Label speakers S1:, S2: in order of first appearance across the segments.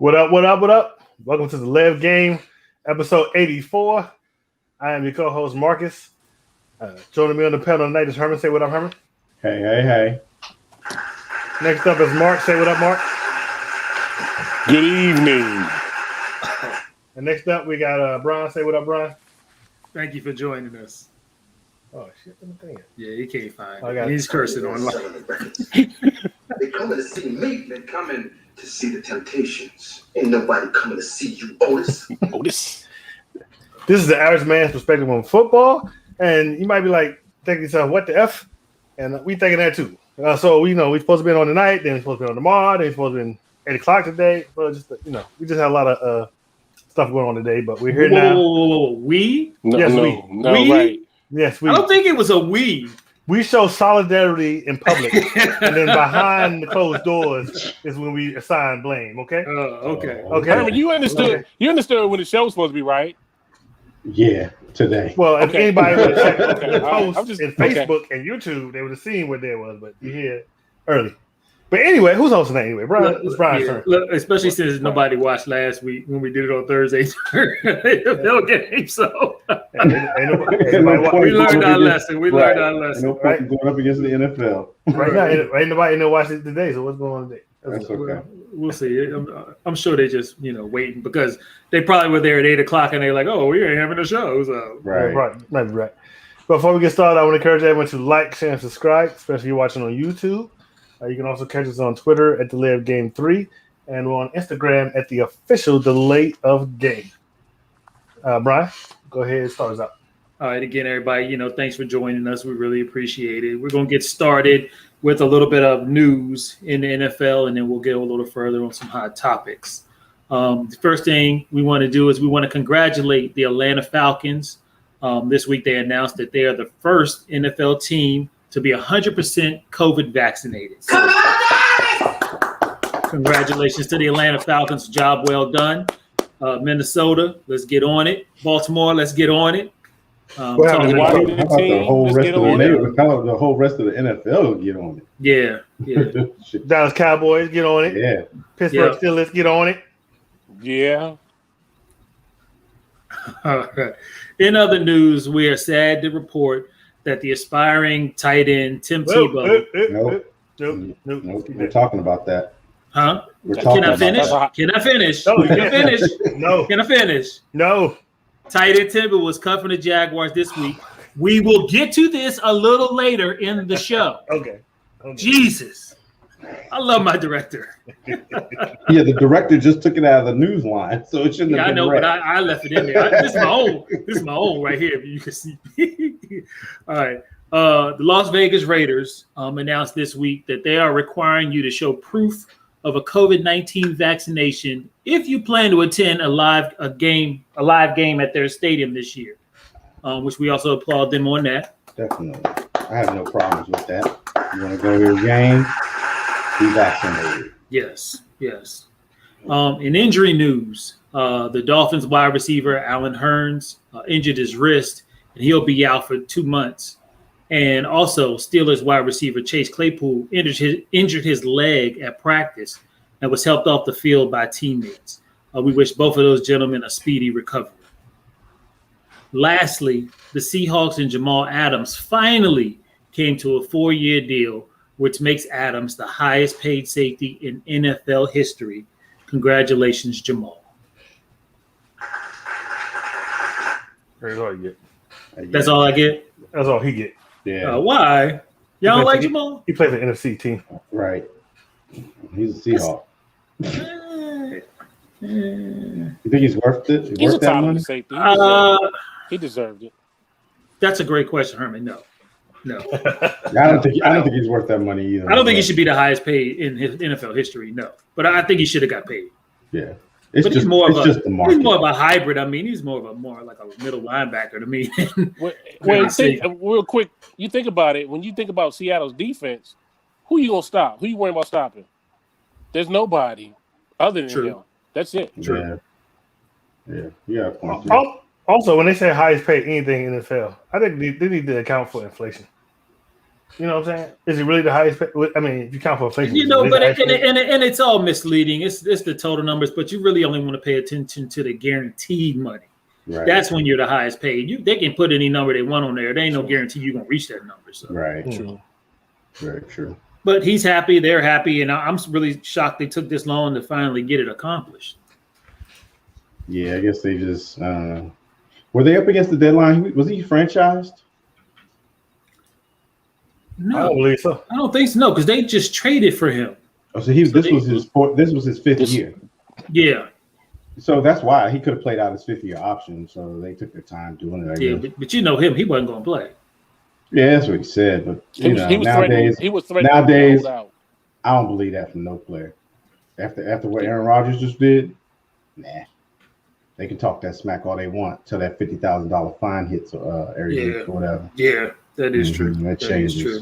S1: What up, what up, what up? Welcome to the Live Game, episode 84. I am your co-host, Marcus. Joining me on the panel tonight is Herman. Say what up, Herman.
S2: Hey.
S1: Next up is Mark. Say what up, Mark.
S3: Good evening.
S1: And next up, we got Brian. Say what up, Brian.
S4: Thank you for joining us.
S1: Oh, shit. Let me think.
S4: Yeah, he can't find
S1: I
S4: it.
S1: got
S4: He's cursing online.
S5: They coming to see me. They coming to see the Temptations. Ain't nobody coming to see you, Otis.
S3: Otis.
S1: This is the average man's perspective on football. And you might be like, thinking to yourself, what the F? And we thinking that too. So we know we're supposed to be on tonight, then we're supposed to be on tomorrow, then we're supposed to be in 8 o'clock today. But just we just had a lot of stuff going on today, but we're here now.
S4: We?
S3: No,
S1: Yes,
S3: no,
S4: we?
S3: right.
S1: Yes, we.
S4: I don't think it was a we.
S1: We show solidarity in public, and then behind the closed doors is when we assign blame. Okay.
S4: Okay.
S1: Okay.
S3: Herman, you understood.
S1: Okay.
S3: You understood when the show was supposed to be, right?
S2: Yeah, today.
S1: Well, if
S3: Okay.
S1: anybody would check
S3: Okay.
S1: the
S3: All right.
S1: post
S3: I'm just-
S1: in Facebook and YouTube, they would have seen what there was. But you hear early. But anyway, who's hosting that anyway? Brian. It's Brian's turn.
S4: Look, especially since nobody watched last week when we did it on Thursday. They'll get him. So
S1: Ain't nobody
S4: we learned our lesson. We learned our
S2: No
S4: lesson.
S2: point in going up against the NFL.
S1: right now, ain't nobody watching it today. So what's going on today?
S2: That's okay.
S4: We'll see. I'm sure they just waiting because they probably were there at 8 o'clock and they're like, oh, we ain't having a show. So
S2: Right.
S1: Might be right. Before we get started, I want to encourage everyone to like, share, and subscribe, especially if you're watching on YouTube. You can also catch us on Twitter at the Live Game 3, and we're on Instagram at the official Delay of Game. Brian, go ahead and start us out.
S4: all right, again, everybody, thanks for joining us. We really appreciate it. We're going to get started with a little bit of news in the NFL, and then we'll get a little further on some hot topics. The first thing we want to do is we want to congratulate the Atlanta Falcons. This week, they announced that they are the first NFL team to be 100% COVID vaccinated. So, congratulations to the Atlanta Falcons. Job well done. Minnesota, let's get on it. Baltimore, let's get on it.
S2: How about the whole rest of the whole rest of the NFL get on it?
S4: Yeah.
S1: Dallas Cowboys, get on it.
S2: Yeah.
S1: Pittsburgh Steelers, get on it.
S3: Yeah.
S4: All right. In other news, we are sad to report that the aspiring tight end Tim Tebow.
S2: Nope. We're talking about that.
S4: Huh?
S2: We're talking
S4: Can I
S2: about
S4: finish?
S2: that.
S4: Can I finish?
S1: No, you
S4: Can I finish?
S1: No.
S4: Can I finish?
S1: No.
S4: Tight end Tebow was cut from the Jaguars this week. We will get to this a little later in the show.
S1: Okay.
S4: Jesus. I love my director.
S2: Yeah, the director just took it out of the news line, so it shouldn't have
S4: I
S2: been
S4: know,
S2: read.
S4: but I left it in there. This is my own right here, if you can see. All right. The Las Vegas Raiders announced this week that they are requiring you to show proof of a COVID-19 vaccination if you plan to attend a live game at their stadium this year, which we also applaud them on that.
S2: Definitely. I have no problems with that. You want to go to a game, be vaccinated.
S4: Yes. In injury news, the Dolphins wide receiver Allen Hurns injured his wrist, and he'll be out for 2 months. And also, Steelers wide receiver Chase Claypool injured his leg at practice and was helped off the field by teammates. We wish both of those gentlemen a speedy recovery. Lastly, the Seahawks and Jamal Adams finally came to a 4-year deal, which makes Adams the highest paid safety in NFL history. Congratulations, Jamal.
S1: That's all you get.
S4: That's all I get?
S1: That's all he get.
S2: Yeah.
S4: Why? Y'all don't like Jamal?
S1: He plays the NFC team.
S2: Right. He's a Seahawk. You think he's worth it?
S3: He's a
S2: Worth that
S3: top
S2: money?
S3: safety. He deserved it.
S4: That's a great question, Herman. No.
S2: I don't think he's worth that money either.
S4: I don't think he should be the highest paid in his NFL history. No, but I think he should have got paid.
S2: Yeah.
S4: But he's more of
S2: a
S4: a hybrid. I mean, he's more like a middle linebacker to me.
S3: Real quick, you think about it. When you think about Seattle's defense, who you gonna stop? Who you worrying about stopping? There's nobody other than him. That's it.
S2: Yeah. Yeah.
S1: Also, when they say highest paid anything in the NFL, I think they need to account for inflation. You know what I'm saying? Is he really the highest? I mean, if you count for inflation,
S4: But it's all misleading. It's the total numbers, but you really only want to pay attention to the guaranteed money.
S2: Right.
S4: That's when you're the highest paid. They can put any number they want on there. There ain't no guarantee you're gonna reach that number. So.
S2: Right.
S3: True.
S2: Very true.
S4: But he's happy. They're happy, and I'm really shocked they took this long to finally get it accomplished.
S2: Yeah, I guess they just were they up against the deadline? Was he franchised?
S4: No,
S1: I don't believe so.
S4: I don't think so. No, because they just traded for him.
S2: Oh, so this was his fifth year.
S4: Yeah.
S2: So that's why he could have played out his 5th-year option. So they took their time doing it. I guess.
S4: But you know him; he wasn't going to play.
S2: Yeah, that's what he said. But
S3: He was threatening
S2: nowadays,
S3: to hold out.
S2: I don't believe that from no player. After what Aaron Rodgers just did, nah. They can talk that smack all they want till that $50,000 fine hits every week or whatever.
S4: Yeah, that is true.
S2: That changes.
S4: Is true.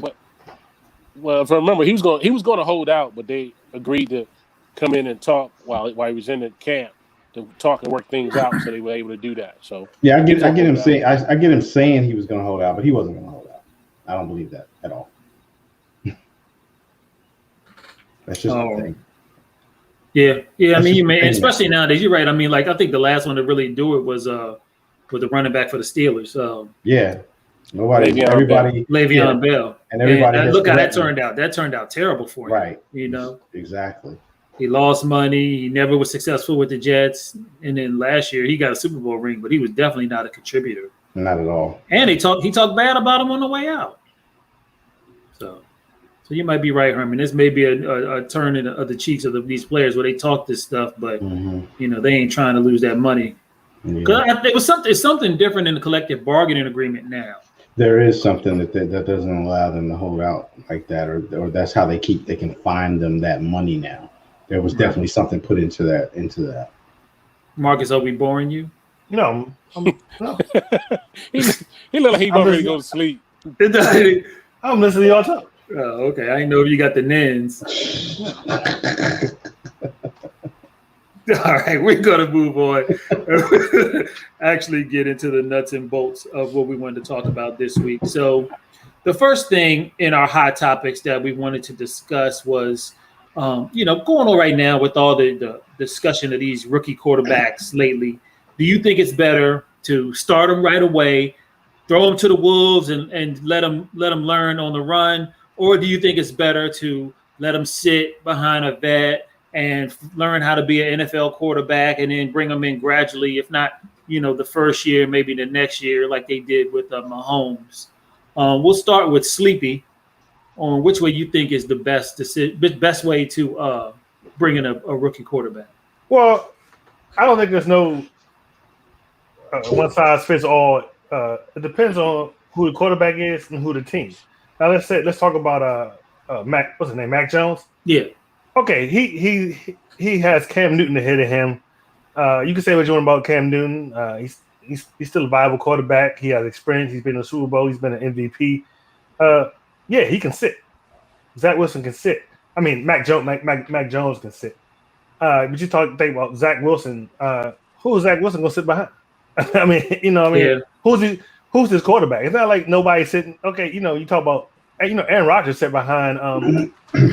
S3: Well, if I remember, he was going to hold out, but they agreed to come in and talk while he was in the camp to talk and work things out, so they were able to do that. So
S2: yeah, I get him saying I get him saying he was going to hold out, but he wasn't going to hold out. I don't believe that at all. That's just the thing.
S4: Yeah. I mean, especially nowadays. You're right. I mean, like I think the last one to really do it was the running back for the Steelers.
S2: Yeah, Le'Veon
S4: Bell,
S2: and everybody.
S4: And look how that turned out. That turned out terrible for him.
S2: Right.
S4: You know.
S2: Exactly.
S4: He lost money. He never was successful with the Jets. And then last year he got a Super Bowl ring, but he was definitely not a contributor.
S2: Not at all.
S4: And he talked bad about him on the way out. So you might be right, Herman. This may be a turn of the cheeks of these players where they talk this stuff, but they ain't trying to lose that money. Because it was something different in the collective bargaining agreement now.
S2: There is something that doesn't allow them to hold out like that, or that's how they can find them that money now. There was definitely something put into that.
S4: Marcus, are we boring you?
S1: No. No.
S3: he looked like he about ready to go to sleep.
S1: I'm listening to y'all talk.
S4: Oh, okay. I didn't know if you got the nins. All right, we're going to move on. Actually get into the nuts and bolts of what we wanted to talk about this week. So the first thing in our hot topics that we wanted to discuss was, going on right now with all the discussion of these rookie quarterbacks lately. Do you think it's better to start them right away, throw them to the wolves and let them learn on the run? Or do you think it's better to let them sit behind a vet and learn how to be an NFL quarterback and then bring them in gradually, if not, the first year, maybe the next year, like they did with Mahomes? We'll start with Sleepy on which way you think is the best way to bring in a rookie quarterback.
S1: Well, I don't think there's no one size fits all. It depends on who the quarterback is and who the team. Now let's talk about Mac. What's his name? Mac Jones.
S4: Yeah. Okay.
S1: He has Cam Newton ahead of him. You can say what you want about Cam Newton. He's still a viable quarterback. He has experience. He's been in the Super Bowl. He's been an MVP. Yeah, he can sit. Zach Wilson can sit. I mean, Mac Jones can sit. But you think about Zach Wilson. Who is Zach Wilson going to sit behind? I mean,
S4: Yeah.
S1: Who's his quarterback? It's not like nobody's sitting. Okay, you talk about, Aaron Rodgers sat behind,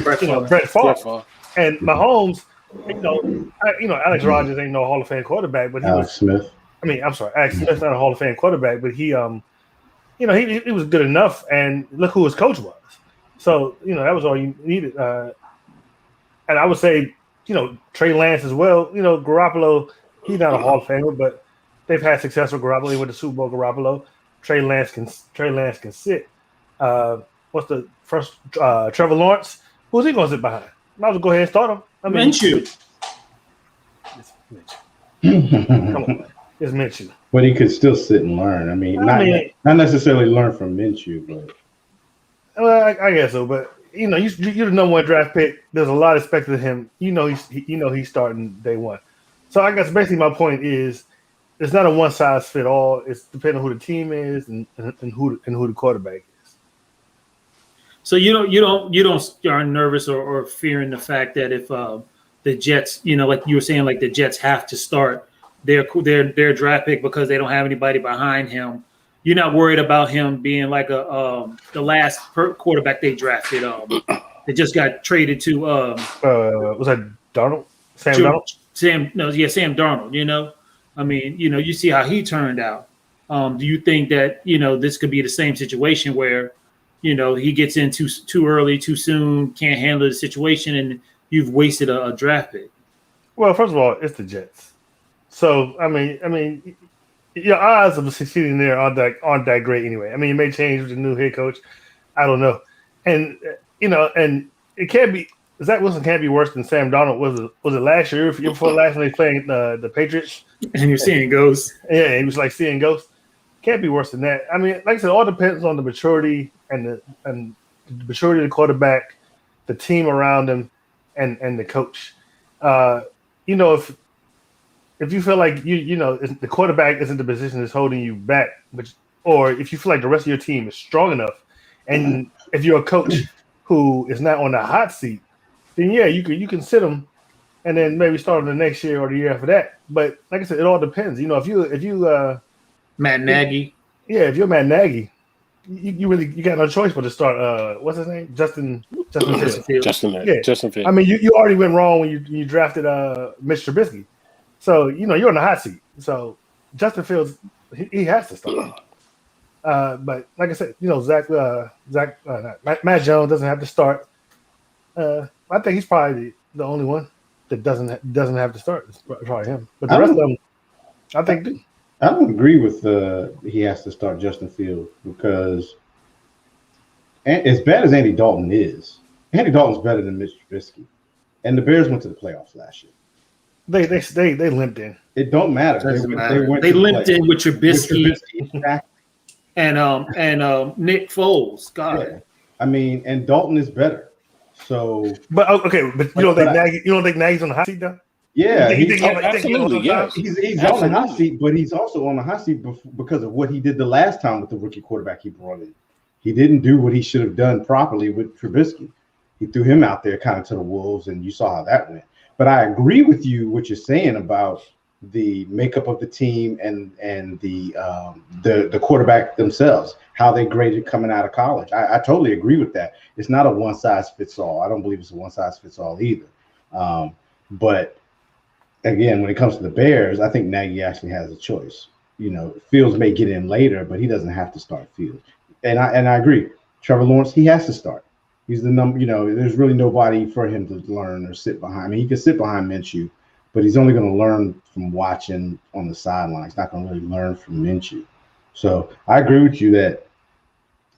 S1: Brett Favre, and Mahomes. Alex Rodgers ain't no Hall of Fame quarterback, but Alex Smith. Alex Smith's not a Hall of Fame quarterback, but he was good enough. And look who his coach was. So that was all you needed. And I would say, Trey Lance as well. Garoppolo, he's not a Hall of Famer, but they've had success with Garoppolo with the Super Bowl. Garoppolo. Trey Lance can sit. What's the first? Trevor Lawrence. Who's he going to sit behind? Might as well go ahead and start him.
S4: Minshew.
S1: Come on, it's Minshew.
S2: But he could still sit and learn. Not necessarily learn from Minshew, but.
S1: Well, I guess so. But you're the number one draft pick. There's a lot expected of him. He's starting day one. So I guess basically my point is, it's not a one size fit all. It's depending on who the team is and who the quarterback is.
S4: So you aren't nervous or fearing the fact that if the Jets, like you were saying, like the Jets have to start their draft pick because they don't have anybody behind him. you're not worried about him being like the last quarterback they drafted. They just got traded to
S1: was that Darnold? Sam Darnold?
S4: Sam Darnold. You know, I mean, you know, you see how he turned out. Do you think that, you know, this could be the same situation where, you know, he gets in too early, too soon, can't handle the situation, and you've wasted a draft pick?
S1: Well, first of all, it's the Jets. So I mean, your odds of succeeding there aren't that great anyway. I mean, it may change with the new head coach. I don't know, and you know, and it can't be. Zach Wilson can't be worse than Sam Darnold. Was it last year? Before last, when they playing the Patriots,
S4: and you're seeing ghosts.
S1: Yeah, he was like seeing ghosts. Can't be worse than that. I mean, like I said, it all depends on the maturity and the maturity of the quarterback, the team around him, and the coach. You know, if you feel like you know the quarterback isn't the position that's holding you back, or if you feel like the rest of your team is strong enough, and if you're a coach who is not on the hot seat, then yeah, you can sit them, and then maybe start them the next year or the year after that. But like I said, it all depends. You know, if you
S4: Matt Nagy,
S1: if you're Matt Nagy, you got no choice but to start. What's his name? Justin Fields.
S3: Justin Fields.
S1: I mean, you already went wrong when you drafted Mitch Trubisky. So, you know, you're in the hot seat. So, Justin Fields, he has to start. But like I said, you know, Matt Jones doesn't have to start. I think he's probably the only one that doesn't have to start. It's probably him. But the rest of them, I think, do.
S2: I don't agree with he has to start Justin Fields because as bad as Andy Dalton is, Andy Dalton's better than Mitch Trubisky. And the Bears went to the playoffs last year.
S1: They limped in.
S2: It don't matter.
S4: They limped in with Trubisky and Nick Foles. God, yeah.
S2: I mean, and Dalton is better. So,
S1: but you don't think Nagy's on the hot seat though?
S2: Yeah,
S3: absolutely. Yeah,
S2: he's on the hot seat, but he's also on the hot seat because of what he did the last time with the rookie quarterback he brought in. He didn't do what he should have done properly with Trubisky. He threw him out there kind of to the wolves, and you saw how that went. But I agree with you what you're saying about the makeup of the team and the quarterback themselves, how they graded coming out of college. I totally agree with that. It's not a one size fits all. I don't believe it's a one size fits all either. But again, when it comes to the Bears, I think Nagy actually has a choice. You know, Fields may get in later, but he doesn't have to start Fields. And I agree. Trevor Lawrence, he has to start. He's the number, you know, there's really nobody for him to learn or sit behind. I mean, he can sit behind Minshew, but he's only going to learn from watching on the sidelines. He's not going to really learn from Minshew. So I agree with you that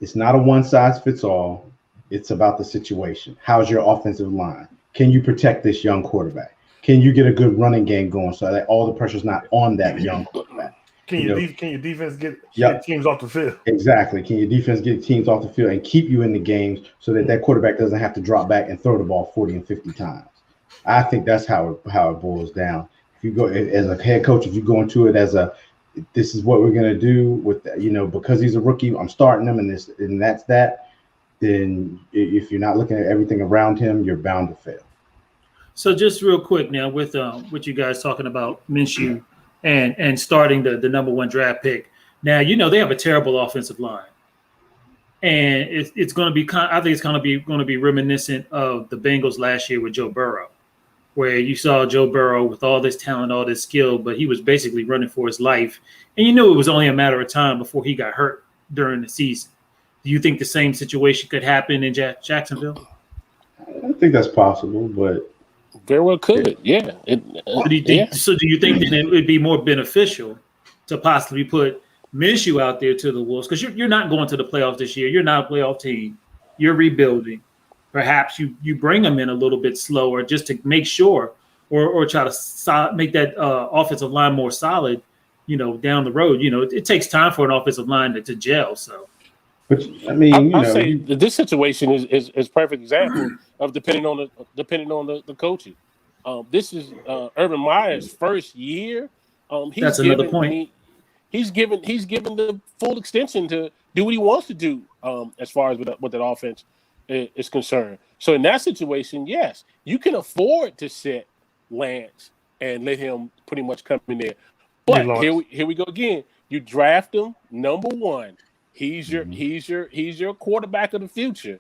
S2: it's not a one size fits all. It's about the situation. How's your offensive line? Can you protect this young quarterback? Can you get a good running game going so that all the pressure's not on that young quarterback?
S1: Can your defense get teams off the field?
S2: Exactly. Can your defense get teams off the field and keep you in the games so that quarterback doesn't have to drop back and throw the ball 40 and 50 times? I think that's how it boils down. If you go as a head coach, if you go into it this is what we're going to do with, you know, because he's a rookie, I'm starting him and that's that. Then if you're not looking at everything around him, you're bound to fail.
S4: So just real quick now with you guys talking about Minshew and starting the number one draft pick. Now, you know, they have a terrible offensive line. And it's going to be I think it's going to be reminiscent of the Bengals last year with Joe Burrow, where you saw Joe Burrow with all this talent, all this skill, but he was basically running for his life. And you knew it was only a matter of time before he got hurt during the season. Do you think the same situation could happen in Jacksonville?
S2: I think that's possible, but
S3: very well could. Yeah.
S4: So do you think that it would be more beneficial to possibly put Minshew out there to the Wolves? Because you're not going to the playoffs this year. You're not a playoff team. You're rebuilding. Perhaps you bring them in a little bit slower just to make sure or try to make that offensive line more solid, you know, down the road. You know, it takes time for an offensive line to gel. So.
S2: But I mean,
S3: I'll say this situation is perfect example of depending on the coaching. This is Urban Meyer's first year.
S4: That's another point.
S3: He's given the full extension to do what he wants to do as far as with that offense is concerned. So in that situation, yes, you can afford to sit Lance and let him pretty much come in there. But here we go again. You draft him number one. He's your quarterback of the future.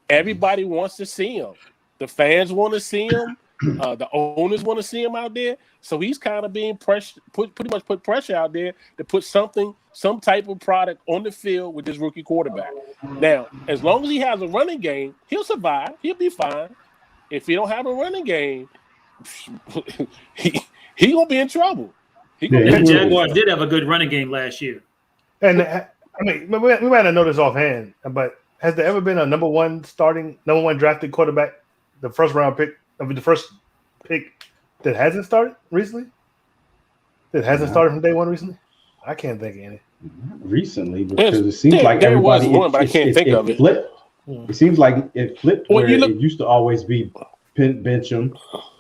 S3: Everybody wants to see him. The fans want to see him. The owners want to see him out there. So he's kind of being pretty much put pressure out there to put some type of product on the field with this rookie quarterback. Now, as long as he has a running game, he'll survive. He'll be fine. If he don't have a running game, he gonna be in trouble.
S4: The Jaguars did have a good running game last year.
S1: And I mean, we might not know this offhand, but has there ever been a number one drafted quarterback, the first pick that hasn't started recently? That hasn't started from day one recently? I can't think of any.
S2: Not recently, because it seems like everybody.
S3: Was one, but I can't think of it.
S2: Flipped. It seems like it flipped where it used to always be bench him,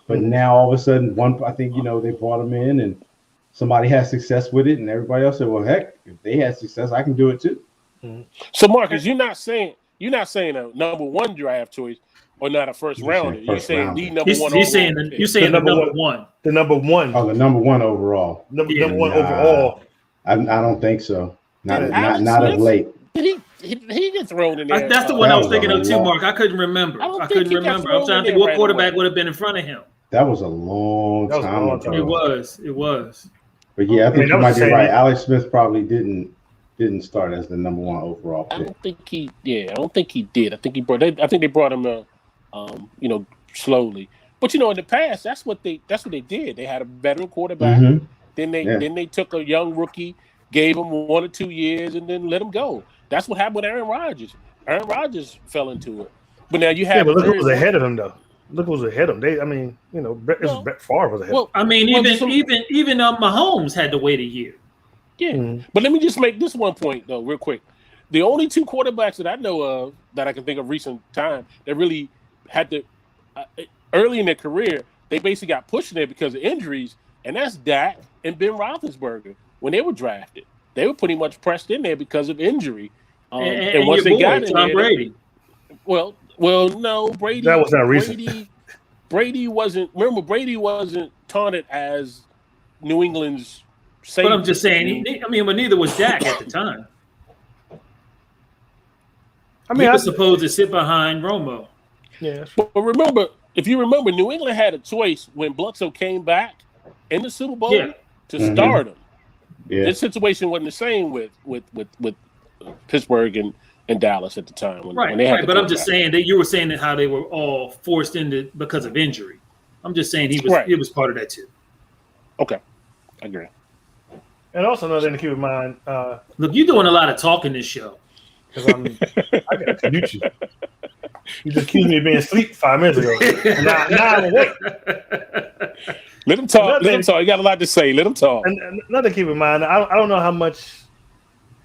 S2: but now all of a sudden I think they brought him in and somebody had success with it, and everybody else said, "Well, heck, if they had success, I can do it too."
S3: So, Marcus, you're not saying a number one draft choice or not a first rounder. You're saying the number one.
S4: You're saying the number one.
S1: The number one.
S2: Oh, the number one overall.
S1: Number one overall.
S2: I don't think so. Not of late.
S3: He get thrown in there.
S4: That's the one I was thinking of too, Mark. I couldn't remember. I couldn't remember. I'm trying to think what quarterback would have been in front of him.
S2: That was a long time ago.
S4: It was.
S2: But yeah, I think you might be right. Alex Smith probably didn't start as the number one overall pick.
S3: I don't think he did. I think they brought him slowly. But in the past, that's what they did. They had a veteran quarterback. Mm-hmm. Then they took a young rookie, gave him 1 or 2 years, and then let him go. That's what happened with Aaron Rodgers. Aaron Rodgers fell into it. But now you have.
S1: But look who was ahead of him, though. Look who was ahead of him. Brett Favre was ahead.
S4: Well, even Mahomes had to wait a year.
S3: Yeah, But let me just make this one point though, real quick. The only 2 quarterbacks that I know of that I can think of recent time that really had to early in their career, they basically got pushed in there because of injuries, and that's Dak and Ben Roethlisberger. When they were drafted, they were pretty much pressed in there because of injury. And once they got in there,
S4: Brady.
S3: Well, no, Brady.
S1: That was not recent.
S3: Brady wasn't. Remember, Brady wasn't taunted as New England's safety.
S4: But I'm just saying. But neither was Dak at the time. He was supposed to sit behind Romo.
S1: Yeah.
S3: But if you remember, New England had a choice when Bledsoe came back in the Super Bowl to start him. Yeah. This situation wasn't the same with Pittsburgh and Dallas at the time. When they had
S4: but I'm just saying that you were saying that how they were all forced into because of injury. I'm just saying he was part of that too.
S3: Okay, I agree.
S1: And also another thing to keep in mind.
S4: Look, you're doing a lot of talking this show.
S1: Because I got to mute you. You just accused me of being asleep 5 minutes ago. Now I'm awake.
S3: Let him talk. Let him talk. You got a lot to say. Let him talk.
S1: And another to keep in mind, I don't know how much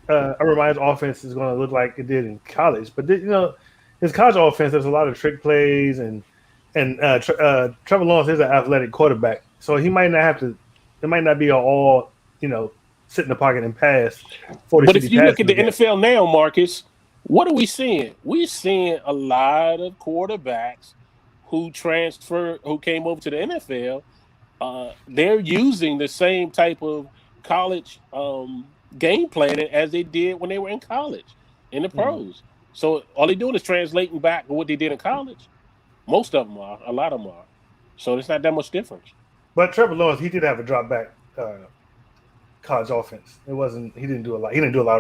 S1: Urban Meyer's offense is going to look like it did in college, but his college offense, there's a lot of trick plays, and Trevor Lawrence is an athletic quarterback, so he might not have to. It might not be all sit in the pocket and pass.
S3: But if you look at the NFL now, Marcus, what are we seeing? We're seeing a lot of quarterbacks who came over to the NFL. They're using the same type of college game planning as they did when they were in college, in the pros. So all they're doing is translating back what they did in college. Most of them are. A lot of them are. So it's not that much difference.
S1: But Trevor Lawrence, he did have a drop back college offense. It wasn't. He didn't do a lot.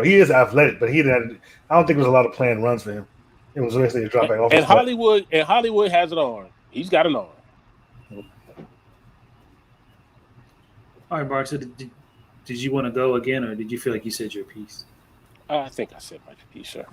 S1: He is athletic, but he didn't. I don't think there was a lot of planned runs for him. It was basically a drop back offense.
S3: And Hollywood has an arm. He's got an arm.
S4: All right, Mark. So did you want to go again, or did you feel like you said your piece?
S3: I think I said my piece, sir.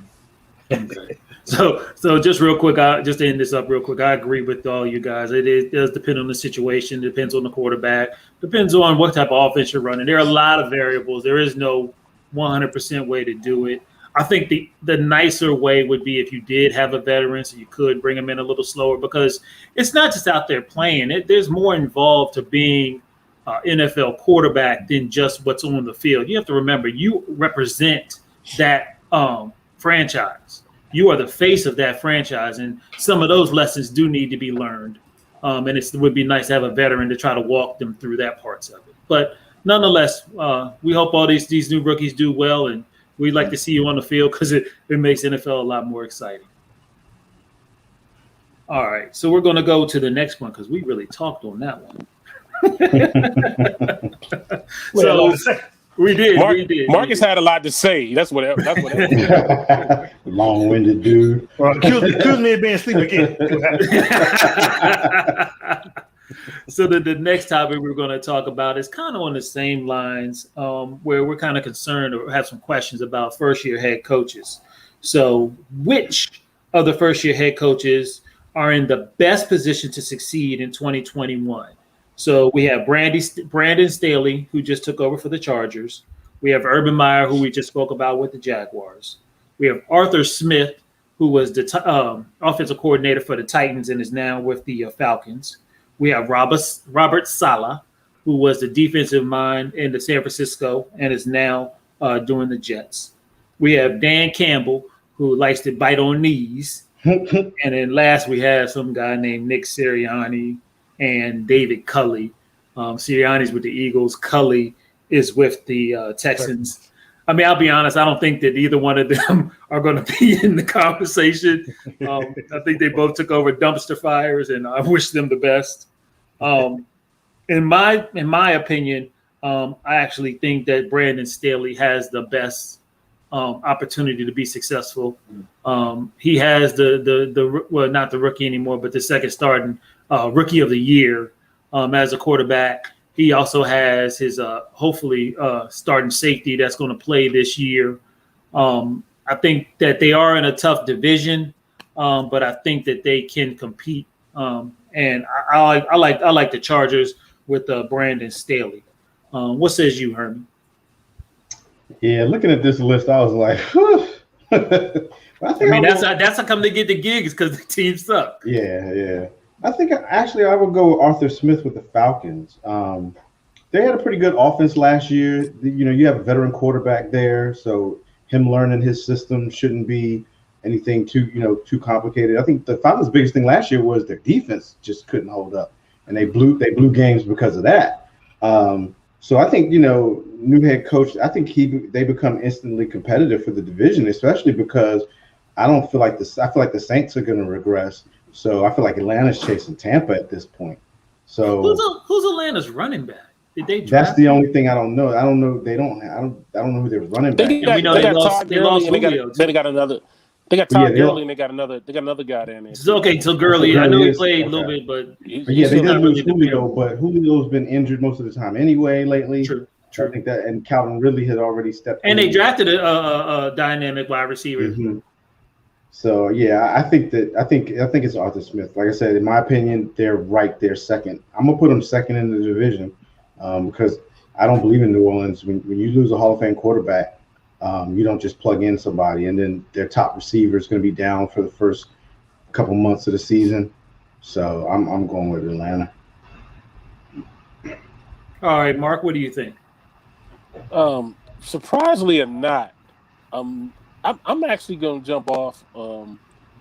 S4: Okay. So just real quick, just to end this up real quick, I agree with all you guys. It does depend on the situation, depends on the quarterback, depends on what type of offense you're running. There are a lot of variables. There is no 100% way to do it. I think the nicer way would be if you did have a veteran, so you could bring them in a little slower, because it's not just out there playing. There's more involved to being NFL quarterback than just what's on the field. You have to remember, you represent that franchise. You are the face of that franchise, and some of those lessons do need to be learned. And it would be nice to have a veteran to try to walk them through that parts of it. But nonetheless, we hope all these new rookies do well, and we'd like to see you on the field because it makes NFL a lot more exciting. All right, so we're going to go to the next one because we really talked on that one. So we did.
S3: Marcus had a lot to say. That's what.
S2: Long-winded dude.
S1: Well, accuse me of being asleep again.
S4: So the next topic we're going to talk about is kind of on the same lines, where we're kind of concerned or have some questions about first-year head coaches. So which of the first-year head coaches are in the best position to succeed in 2021? So we have Brandon Staley, who just took over for the Chargers. We have Urban Meyer, who we just spoke about with the Jaguars. We have Arthur Smith, who was the offensive coordinator for the Titans and is now with the Falcons. We have Robert Saleh, who was the defensive mind in the San Francisco and is now doing the Jets. We have Dan Campbell, who likes to bite on knees. And then last we have some guy named Nick Sirianni and David Culley. Sirianni's with the Eagles. Culley is with the Texans. I mean, I'll be honest, I don't think that either one of them are going to be in the conversation. I think they both took over dumpster fires, and I wish them the best. In my opinion, I actually think that Brandon Staley has the best opportunity to be successful. He has the not the rookie anymore, but the second starting rookie of the year as a quarterback. He also has his hopefully starting safety that's going to play this year. I think that they are in a tough division, but I think that they can compete. And I like the Chargers with Brandon Staley. What says you, Herman?
S2: Yeah, looking at this list, I was like,
S4: that's how come they get the gigs, because the team suck.
S2: Yeah. I think I would go with Arthur Smith with the Falcons. They had a pretty good offense last year. You have a veteran quarterback there, so him learning his system shouldn't be anything too complicated. I think the Falcons' biggest thing last year was their defense just couldn't hold up, and they blew games because of that. So I think new head coach. I think they become instantly competitive for the division, especially because I feel like the Saints are going to regress. So I feel like Atlanta's chasing Tampa at this point. So
S4: who's Atlanta's running back? Did they draft?
S2: That's the only thing I don't know. I don't know. I don't know who their running back.
S3: They got Julio. They got another. They got Todd Gurley, and they got another guy down there.
S4: Okay, so Gurley, I know he played a little bit, but
S2: they did lose Julio, but Julio's been injured most of the time anyway lately. True. I think that, and Calvin Ridley had already stepped in.
S4: And they drafted a dynamic wide receiver.
S2: Mm-hmm. So yeah, I think it's Arthur Smith. Like I said, in my opinion, they're right there second. I'm gonna put them second in the division because I don't believe in New Orleans. When you lose a Hall of Fame quarterback, you don't just plug in somebody and then their top receiver is going to be down for the first couple months of the season. So I'm going with Atlanta.
S4: All right, Mark, what do you think?
S3: Surprisingly or not, I'm actually going to jump off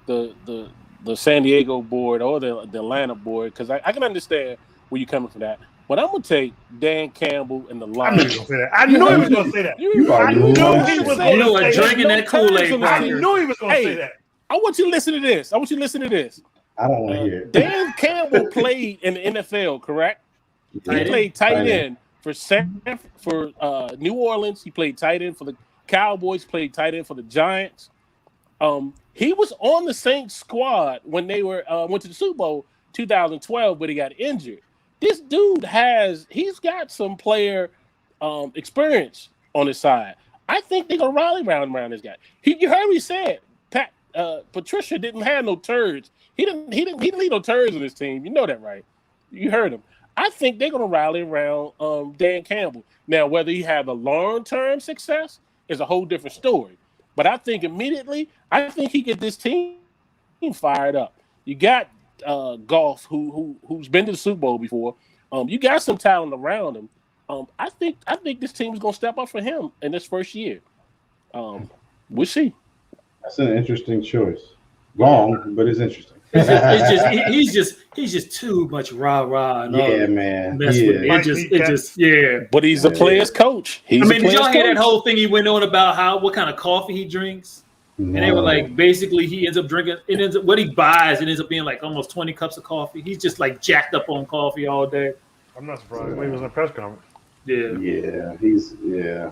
S3: the San Diego board or the Atlanta board because I can understand where you're coming from that. But I'm going to take Dan Campbell and the Lions.
S1: I knew he was going to say that. I knew he was going to say that.
S4: Drinking that Kool-Aid.
S1: I knew he was going to say that.
S3: I want you to listen to this.
S2: I don't want to hear it.
S3: Dan Campbell played in the NFL, correct? He played tight end for New Orleans. He played tight end for the Cowboys, played tight end for the Giants. He was on the Saints squad when they went to the Super Bowl 2012, but he got injured. This dude he's got some player experience on his side. I think they're gonna rally around this guy. You heard me say it. Patricia didn't have no turds. He didn't leave no turds on his team. You know that, right? You heard him. I think they're gonna rally around Dan Campbell. Now, whether he have a long-term success is a whole different story. But I think immediately, he get this team fired up. You got Goff, who's been to the Super Bowl before. You got some talent around him. I think this team is gonna step up for him in this first year. We'll see.
S2: That's an interesting choice. Wrong, but it's interesting.
S4: He's just too much rah-rah and all
S2: Yeah,
S4: that
S2: man.
S4: mess with it. It just
S3: But he's a player's coach.
S4: I mean, did y'all hear that whole thing he went on about what kind of coffee he drinks?
S2: No.
S4: And they were like, basically, he ends up drinking. It ends up what he buys. It ends up being like almost 20 cups of coffee. He's just like jacked up on coffee all day.
S1: I'm not surprised. When he was in a press conference.
S2: Yeah, he's yeah.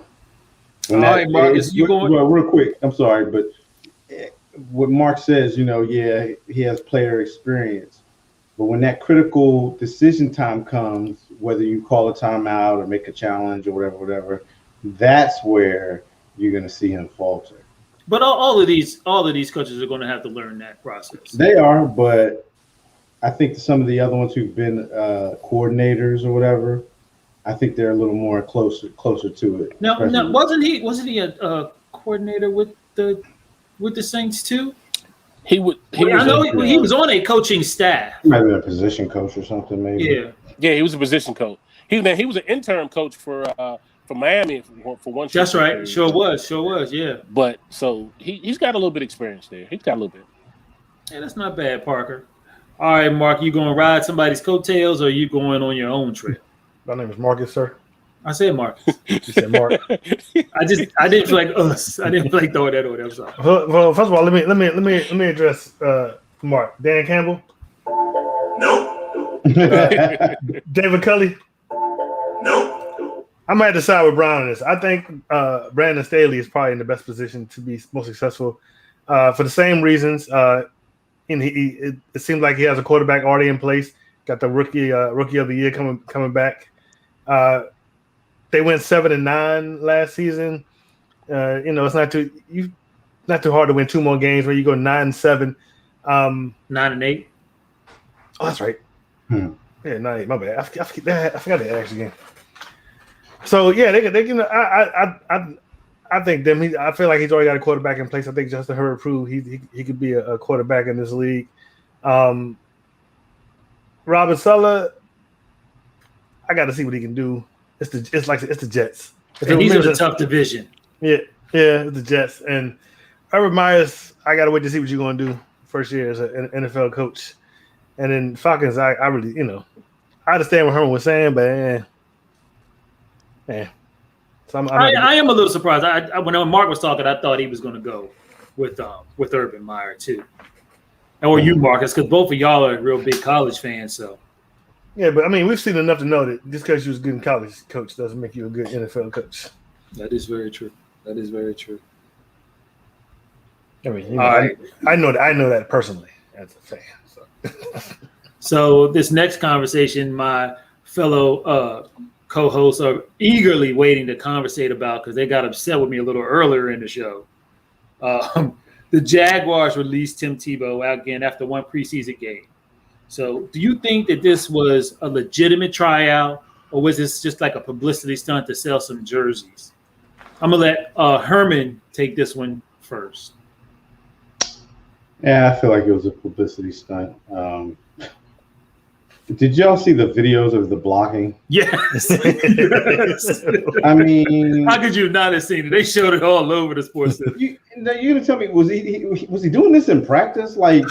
S4: All right, Marcus, you going?
S2: Well, real quick. I'm sorry, but what Mark says, you know, yeah, he has player experience, but when that critical decision time comes, whether you call a timeout or make a challenge or whatever, that's where you're going to see him falter.
S4: But all of these coaches are going to have to learn that process.
S2: They are, but I think some of the other ones who've been coordinators or whatever, I think they're a little more closer to it.
S4: Now, wasn't he a coordinator with the Saints too? He was on a coaching staff.
S2: He might have been a position coach or something, maybe.
S3: Yeah, he was a position coach. He was an interim coach for Miami for one.
S4: That's right. Period. Sure was. Yeah.
S3: But so he's got a little bit of experience there. He's got a little bit.
S4: Yeah, that's not bad, Parker. All right, Mark, you going to ride somebody's coattails or are you going on your own trip?
S1: My name is Marcus, sir.
S4: I said Marcus.
S1: You said Mark.
S4: I didn't feel like us. I didn't feel like throwing that on there. I'm sorry.
S1: Well, first of all, let me address Mark. Dan Campbell.
S5: No.
S1: David Culley.
S5: No.
S1: I might decide with Brown on this. I think Brandon Staley is probably in the best position to be most successful for the same reasons. And it seems like he has a quarterback already in place. Got the rookie of the year coming back. They went 7-9 last season. It's not too hard to win two more games where you go 9-7.
S4: 9-8.
S1: Oh, that's right. Yeah, 9-8. My bad. I forgot the actual game. So yeah, they can. I think them. I feel like he's already got a quarterback in place. I think Justin Herbert proved he could be a quarterback in this league. Robert Saleh, I got to see what he can do. It's the Jets.
S4: And these are a tough division.
S1: Yeah, it's the Jets and Urban Meyers. I got to wait to see what you're going to do first year as an NFL coach. And then Falcons, I really, I understand what Herman was saying, but So
S4: I am a little surprised. When Mark was talking, I thought he was going to go with Urban Meyer too, or you, Marcus, because both of y'all are real big college fans. So
S1: yeah, but I mean, we've seen enough to know that just because you was a good college coach doesn't make you a good NFL coach.
S4: That is very true. I
S1: mean, I know that personally as a fan.
S4: So this next conversation, my fellow co-hosts are eagerly waiting to conversate about because they got upset with me a little earlier in the show. The Jaguars released Tim Tebow again after one preseason game. So do you think that this was a legitimate tryout or was this just like a publicity stunt to sell some jerseys? I'm going to let Herman take this one first.
S2: Yeah, I feel like it was a publicity stunt. Did y'all see the videos of the blocking?
S4: Yes.
S2: I mean,
S4: how could you not have seen it? They showed it all over the sports center.
S2: You gonna tell me was he doing this in practice? Like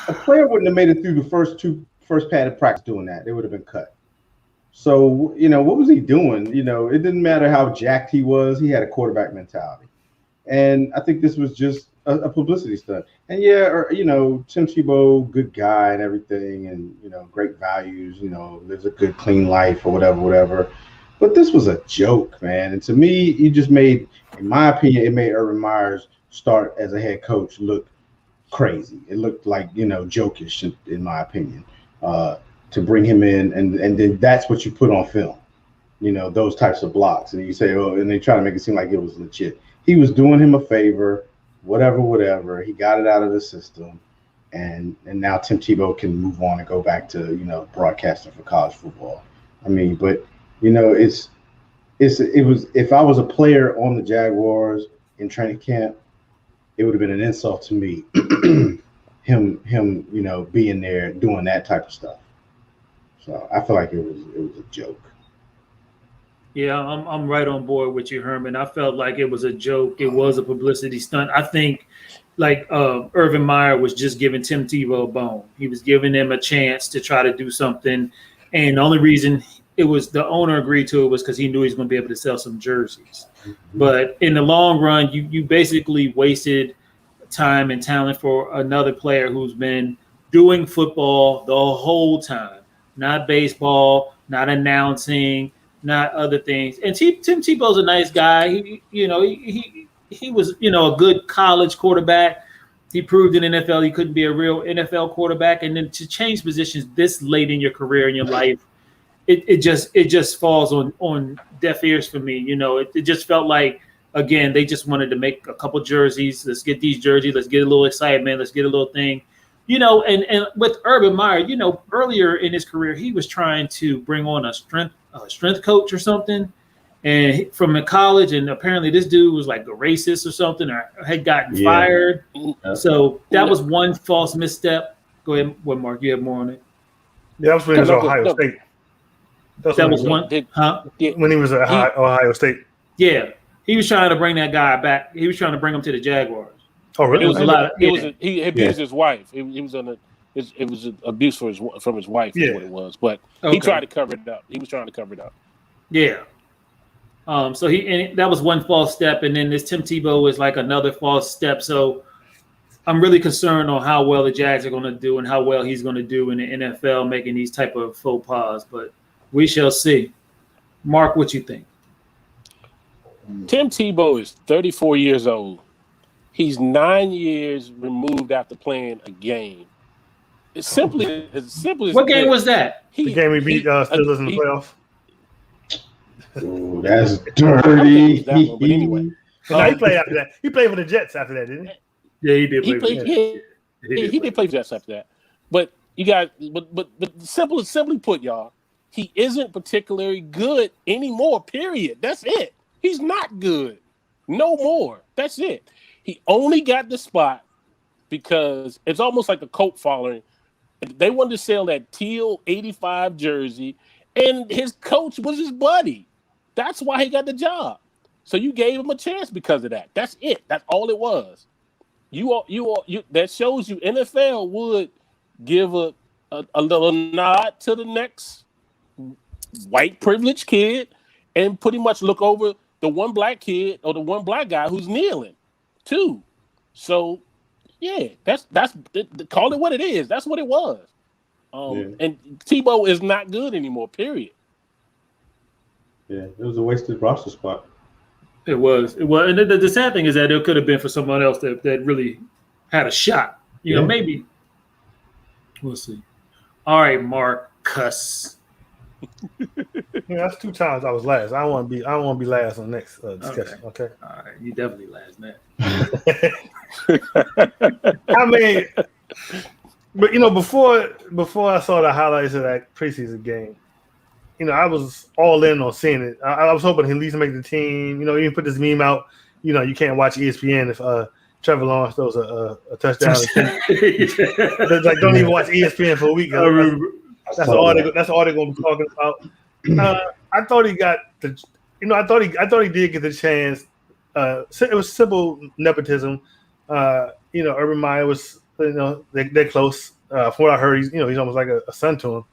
S2: a player wouldn't have made it through the first pad of practice doing that. They would have been cut. So what was he doing? It didn't matter how jacked he was. He had a quarterback mentality, and I think this was just a publicity stunt. And Tim Tebow, good guy and everything, and great values, lives a good, clean life or whatever. But this was a joke, man. And to me, he just made, in my opinion, it made Urban Meyers start as a head coach look crazy. It looked like, jokish, in my opinion, to bring him in, and then that's what you put on film, those types of blocks. And you say, and they try to make it seem like it was legit. He was doing him a favor. Whatever. He got it out of the system, and now Tim Tebow can move on and go back to broadcasting for college football. I mean, but it was if I was a player on the Jaguars in training camp, it would have been an insult to me, him being there doing that type of stuff. So I feel like it was a joke.
S4: Yeah, I'm right on board with you, Herman. I felt like it was a joke. It was a publicity stunt. I think like Urban Meyer was just giving Tim Tebow a bone. He was giving him a chance to try to do something, and the only reason it was the owner agreed to it was because he knew he was going to be able to sell some jerseys. But in the long run, you basically wasted time and talent for another player who's been doing football the whole time, not baseball, not announcing, not other things. And Tim Tebow's a nice guy. He was, a good college quarterback. He proved in NFL he couldn't be a real NFL quarterback. And then to change positions this late in your career, in your life, it just falls on deaf ears for me. It just felt like, again, they just wanted to make a couple jerseys. Let's get these jerseys. Let's get a little excitement. Let's get a little thing. And with Urban Meyer, earlier in his career, he was trying to bring on a strength coach or something, and from college, and apparently this dude was like a racist or something, or had gotten fired. So that was one false misstep. Go ahead, Mark? You have more on it?
S1: Yeah, that was when he was at Ohio State.
S4: That was one.
S1: When he was at Ohio State.
S4: Yeah, he was trying to bring that guy back. He was trying to bring him to the Jaguars.
S1: Oh, really?
S3: It was a lot. He abused his wife. It was abuse from his wife. Is what it was. But he tried to cover it up. He was trying to cover it up.
S4: Yeah. So that was one false step, and then this Tim Tebow is like another false step. So I'm really concerned on how well the Jags are going to do and how well he's going to do in the NFL, making these type of faux pas. But we shall see. Mark, what you think?
S3: Tim Tebow is 34 years old. He's 9 years removed after playing a game. It's simply as simple as
S4: what game was that?
S1: The game we beat Steelers in the playoffs.
S2: Oh, that's dirty.
S3: That one, but anyway,
S1: he played after that. He played for the Jets after that, didn't he?
S4: Yeah, he did.
S3: He did play for the Jets after that. But you guys, but simply put, y'all, he isn't particularly good anymore. Period. That's it. He's not good. No more. That's it. He only got the spot because it's almost like a cult following. They wanted to sell that teal 85 jersey, and his coach was his buddy. That's why he got the job. So you gave him a chance because of that. That's it. That's all it was. You that shows you NFL would give a little nod to the next white privileged kid and pretty much look over the one black kid or the one black guy who's kneeling too. So yeah, that's call it what it is. That's what it was. And Tebow is not good anymore, period.
S2: Yeah, it was a wasted roster spot.
S4: It was. And the sad thing is that it could have been for someone else that really had a shot. Maybe. We'll see. All right, Marcus.
S1: That's 2 times I was last. I don't want to be last on the next discussion. Okay.
S4: All right, you definitely last, man.
S1: I mean, but before I saw the highlights of that preseason game, I was all in on seeing it. I was hoping he'd at least make the team. Even put this meme out. You can't watch ESPN if Trevor Lawrence throws a touchdown. Like, don't even watch ESPN for a week. That's all they're going to be talking about. I thought he got the. I thought he did get the chance. It was simple nepotism. Urban Meyer was. They're close. From what I heard, he's almost like a son to him.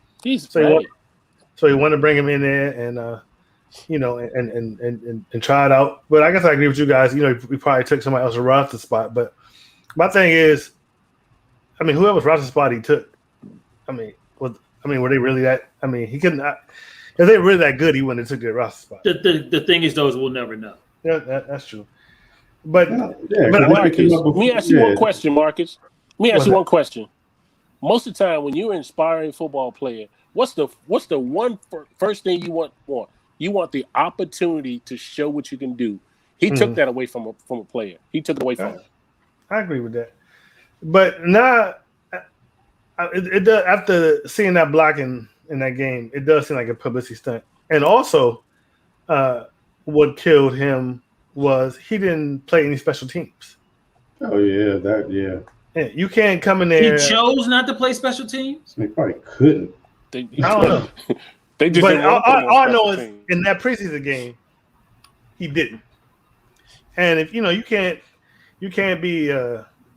S1: So he wanted to bring him in there and and try it out. But I guess I agree with you guys. We probably took somebody else's roster spot. But my thing is, whoever's roster spot he took, were they really that? He couldn't. If they were really that good, he wouldn't have took their roster spot.
S4: The thing is, those we'll never know.
S1: Yeah, that's true. But
S3: Marcus, let me ask you one question, Marcus. Let me ask you one question. Most of the time, when you're an inspiring football player, what's the one first thing you want? You want the opportunity to show what you can do. He took that away from a player. He took it away from him.
S1: I agree with that. But now, it does, after seeing that blocking in that game, it does seem like a publicity stunt. And also, what killed him was he didn't play any special teams.
S2: Oh yeah,
S1: Yeah, you can't come in there.
S4: He chose not to play special teams.
S2: He probably couldn't.
S1: I don't know.
S3: They just
S1: but all I know is in that preseason game, he didn't. And if you can't be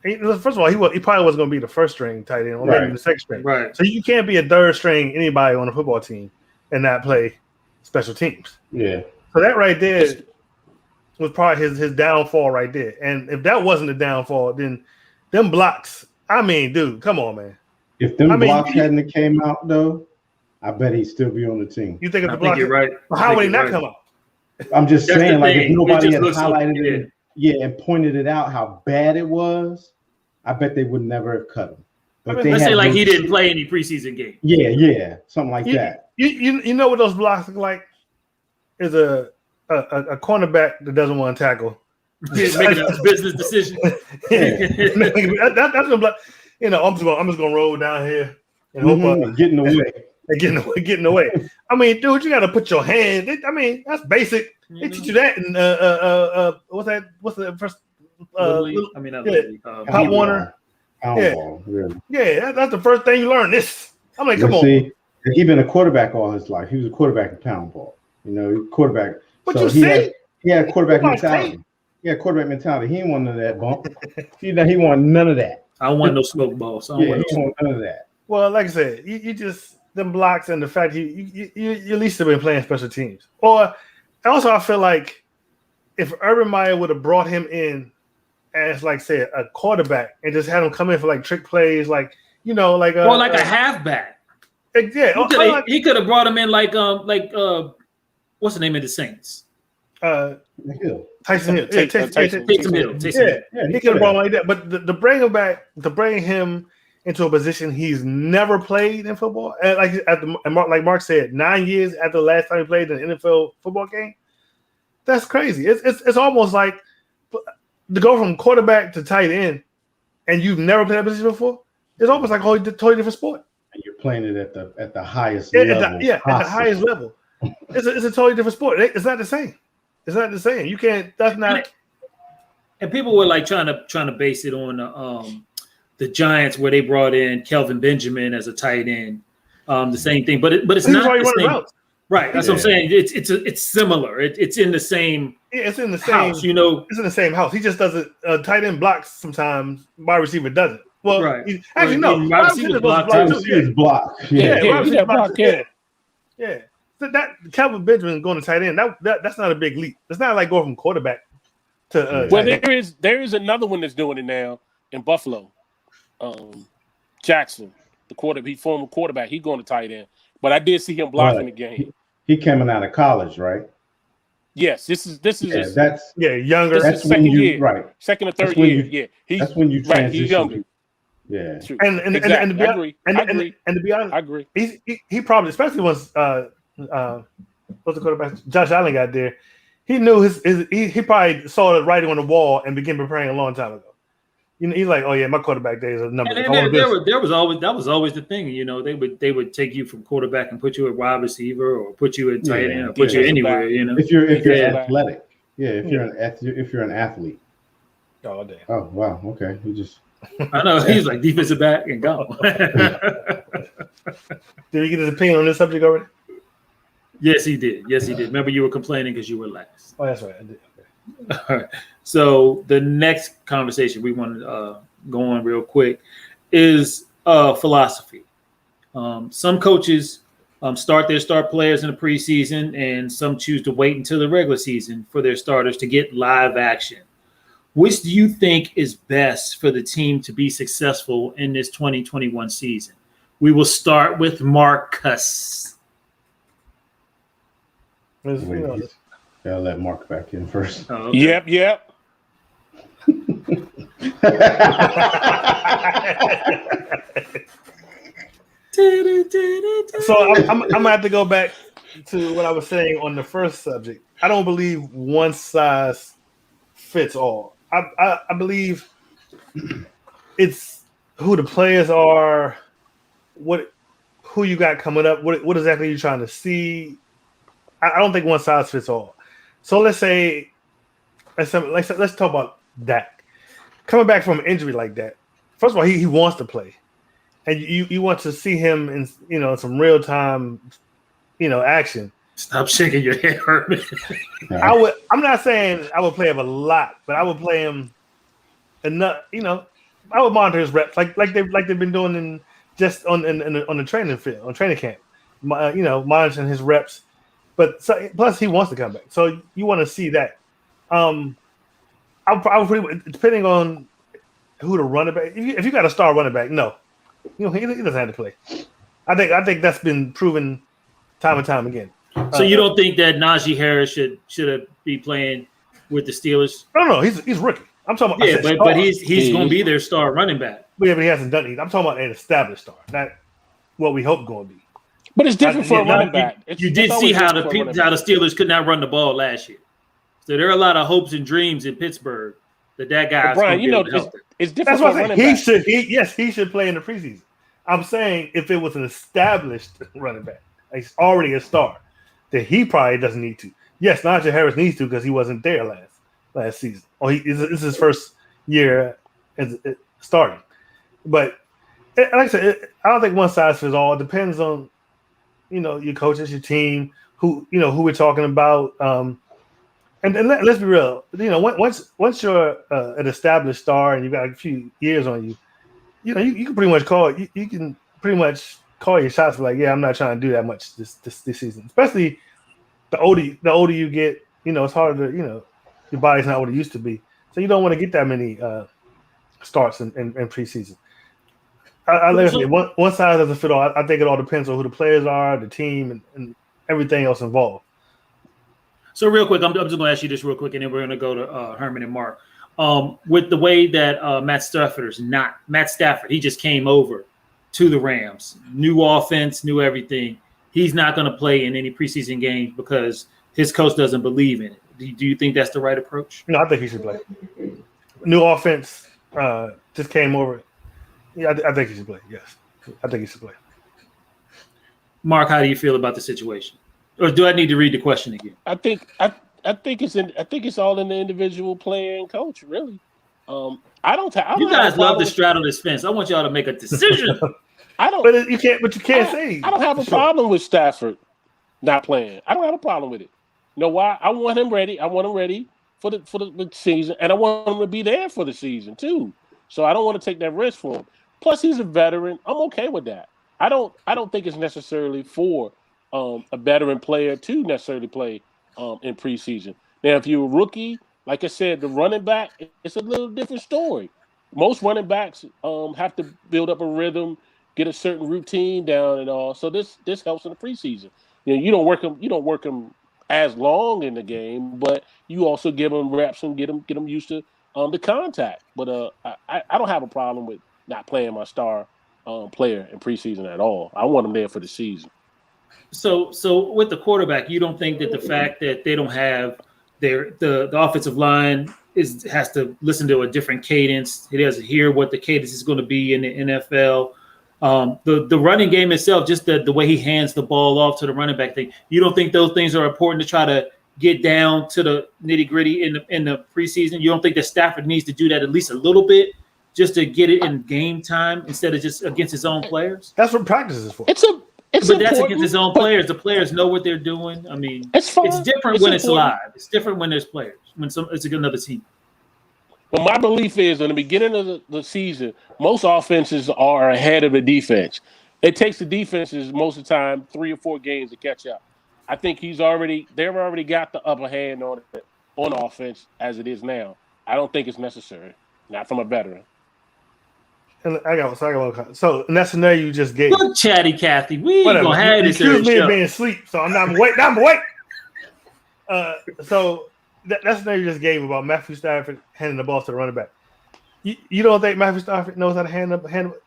S1: First of all, he probably wasn't going to be the first string tight end, or maybe the second string.
S4: Right.
S1: So you can't be a third string anybody on a football team and not play special teams.
S2: Yeah.
S1: So that right there was probably his downfall right there. And if that wasn't the downfall, then them blocks. I mean, dude, come on, man.
S2: If them blocks hadn't came out though, I bet he'd still be on the team.
S1: You think if the
S4: I
S1: blocks?
S4: think you're right.
S1: How would he not come out?
S2: I'm just
S4: That's
S2: saying,
S4: the
S2: like,
S4: thing.
S2: if nobody
S4: It
S2: had
S4: just looks
S2: highlighted it, and pointed it out how bad it was, I bet they would never have cut him. But
S4: Let's say like he didn't play any preseason game.
S2: Yeah, something like that.
S1: You know what those blocks look like? Is a cornerback that doesn't want to tackle.
S4: Making a business decision.
S1: That's a block. You know, I'm just gonna roll down here and hope
S2: getting away.
S1: Getting away. I mean, dude, you got to put your hand. I mean, that's basic. They teach you that. And what's that? What's the first? Pop Warner. Yeah, that's the first thing you learn. This. I'm like, come on.
S2: He's been a quarterback all his life. He was a quarterback in pound ball. You know, quarterback.
S1: What you say?
S2: He had quarterback mentality. Yeah, quarterback mentality. He didn't want none of that bump. He want none of that.
S4: I don't want no smoke balls.
S2: He want none of that.
S1: Well, like I said, you just them blocks and the fact you at least have been playing special teams. Or also, I feel like if Urban Meyer would have brought him in as, like, say, a quarterback and just had him come in for like trick plays, like, you know, like
S4: a halfback.
S1: Yeah,
S4: he could have brought him in like what's the name of the Saints?
S1: Tyson Hill.
S4: Taysom Hill.
S1: Yeah, he could have brought him like that. But to bring him into a position he's never played in football, and like Mark said, 9 years after the last time he played in an NFL football game, that's crazy. It's almost like to go from quarterback to tight end, and you've never played that position before. It's almost like a totally different sport.
S2: And you're playing it at the highest level.
S1: At the highest level. It's a totally different sport. It's not the same. It's not the same. You can't. That's not.
S4: And people were like trying to base it on the Giants, where they brought in Kelvin Benjamin as a tight end. The same thing, but it's not the same. Right. That's what I'm saying. It's similar. It's in the same.
S1: Yeah, it's in the same
S4: house. You know,
S1: it's in the same house. He just doesn't. Tight end blocks sometimes. Wide receiver doesn't. Well,
S4: right.
S1: Actually, no.
S4: Wide receiver block.
S1: Yeah. So that Kelvin Benjamin going to tight end, that's not a big leap. It's not like going from quarterback to.
S3: Well, there is another one that's doing it now in Buffalo. Jackson, the former quarterback, he's going to tight end. But I did see him blocking the game.
S2: He coming out of college, right?
S3: Yes, this is
S1: younger.
S2: That's
S3: second
S2: year,
S3: right? Second or third year.
S2: That's when you transition.
S3: Right, he's younger.
S2: Yeah,
S1: and to be honest,
S3: I agree.
S1: He probably, especially once what's the quarterback Josh Allen got there, he knew he probably saw the writing on the wall and began preparing a long time ago. You know, he's like, oh yeah, my quarterback days are numbered.
S4: There was always the thing. You know, they would take you from quarterback and put you at wide receiver or put you at tight end or put you anywhere. You know,
S2: if you're athletic, if you're an athlete.
S1: Oh damn.
S2: Oh wow. Okay. You just.
S4: I know he's like defensive back and go.
S1: Did he get his opinion on this subject already?
S4: Yes, he did. Remember, you were complaining because you were last.
S1: Oh, that's right. I did. Okay.
S4: All right. So the next conversation we want to go on real quick is philosophy. Some coaches start their star players in the preseason, and some choose to wait until the regular season for their starters to get live action. Which do you think is best for the team to be successful in this 2021 season? We will start with Marcus.
S2: I'll let Mark back in first.
S3: Oh, okay. Yep.
S1: So I'm gonna have to go back to what I was saying on the first subject. I don't believe one size fits all. I believe it's who the players are, who you got coming up, what exactly you're trying to see. I don't think one size fits all. So let's talk about Dak coming back from an injury like that. First of all, he wants to play, and you want to see him in some real time, action.
S4: Stop shaking your head, Herman.
S1: I'm not saying I would play him a lot, but I would play him enough, I would monitor his reps like they've been doing in just on the training field, on training camp. Monitoring his reps. But plus he wants to come back, so you want to see that. I would pretty, depending on who the running back. If you got a star running back, no, he doesn't have to play. I think that's been proven time and time again.
S4: So you don't think that Najee Harris should be playing with the Steelers?
S1: No, he's rookie. I'm talking about
S4: but he's going to be their star running back.
S1: But he hasn't done it. I'm talking about an established star, not what we hope going to be.
S3: But it's different for a running back.
S4: You did see how the Steelers could not run the ball last year. So there are a lot of hopes and dreams in Pittsburgh that guy.
S3: Brian, it's different. That's for a running back.
S1: He should play in the preseason. I'm saying if it was an established running back, he's already a star, that he probably doesn't need to. Yes, Najee Harris needs to because he wasn't there last season. This is his first year as starting. But like I said, I don't think one size fits all. It depends on your coaches, your team, who we're talking about. And let's be real. Once you're an established star and you've got a few years on you, you can pretty much call your shots. Like, yeah, I'm not trying to do that much this season. Especially the older you get, it's harder to your body's not what it used to be. So you don't want to get that many starts in preseason. One size doesn't fit all. I think it all depends on who the players are, the team, and everything else involved.
S4: So real quick, I'm just going to ask you this real quick, and then we're going to go to Herman and Mark. With the way that Matt Stafford, he just came over to the Rams, new offense, new everything. He's not going to play in any preseason games because his coach doesn't believe in it. Do you think that's the right approach?
S1: No, I think he should play. New offense just came over. Yeah, I think he should play. Yes, I think he should play.
S4: Mark, how do you feel about the situation? Or do I need to read the question again?
S3: I think it's all in the individual player and coach, really. I don't
S4: you guys love to straddle this fence. I want y'all to make a decision.
S1: But you can't say.
S3: I don't have a problem with Stafford not playing. I don't have a problem with it. You know why? I want him ready. I want him ready for the season, and I want him to be there for the season too. So I don't want to take that risk for him. Plus, he's a veteran. I'm okay with that. I don't think it's necessarily for a veteran player to necessarily play in preseason. Now, if you're a rookie, like I said, the running back, it's a little different story. Most running backs have to build up a rhythm, get a certain routine down, and all. So this helps in the preseason. You don't work them as long in the game, but you also give them reps and get them used to the contact. But I don't have a problem with not playing my star player in preseason at all. I want them there for the season.
S4: So with the quarterback, you don't think that the fact that they don't have the offensive line has to listen to a different cadence. It has to hear what the cadence is going to be in the NFL. The running game itself, just the way he hands the ball off to the running back thing. You don't think those things are important to try to get down to the nitty gritty in the preseason? You don't think that Stafford needs to do that at least a little bit just to get it in game time instead of just against his own players?
S1: That's what practice is for.
S4: But that's against his own players. The players know what they're doing. I mean, it's different when it's live. It's different when there's players. When it's another team.
S3: Well, my belief is in the beginning of the season, most offenses are ahead of the defense. It takes the defenses most of the time 3 or 4 games to catch up. I think they've already got the upper hand on offense as it is now. I don't think it's necessary, not from a veteran.
S1: And I got one. So in that scenario you just gave.
S4: Good chatty, Kathy. We ain't gonna have this.
S1: Excuse me of being asleep, so I'm waiting. So that scenario you just gave about Matthew Stafford handing the ball to the running back. You don't think Matthew Stafford knows how to hand?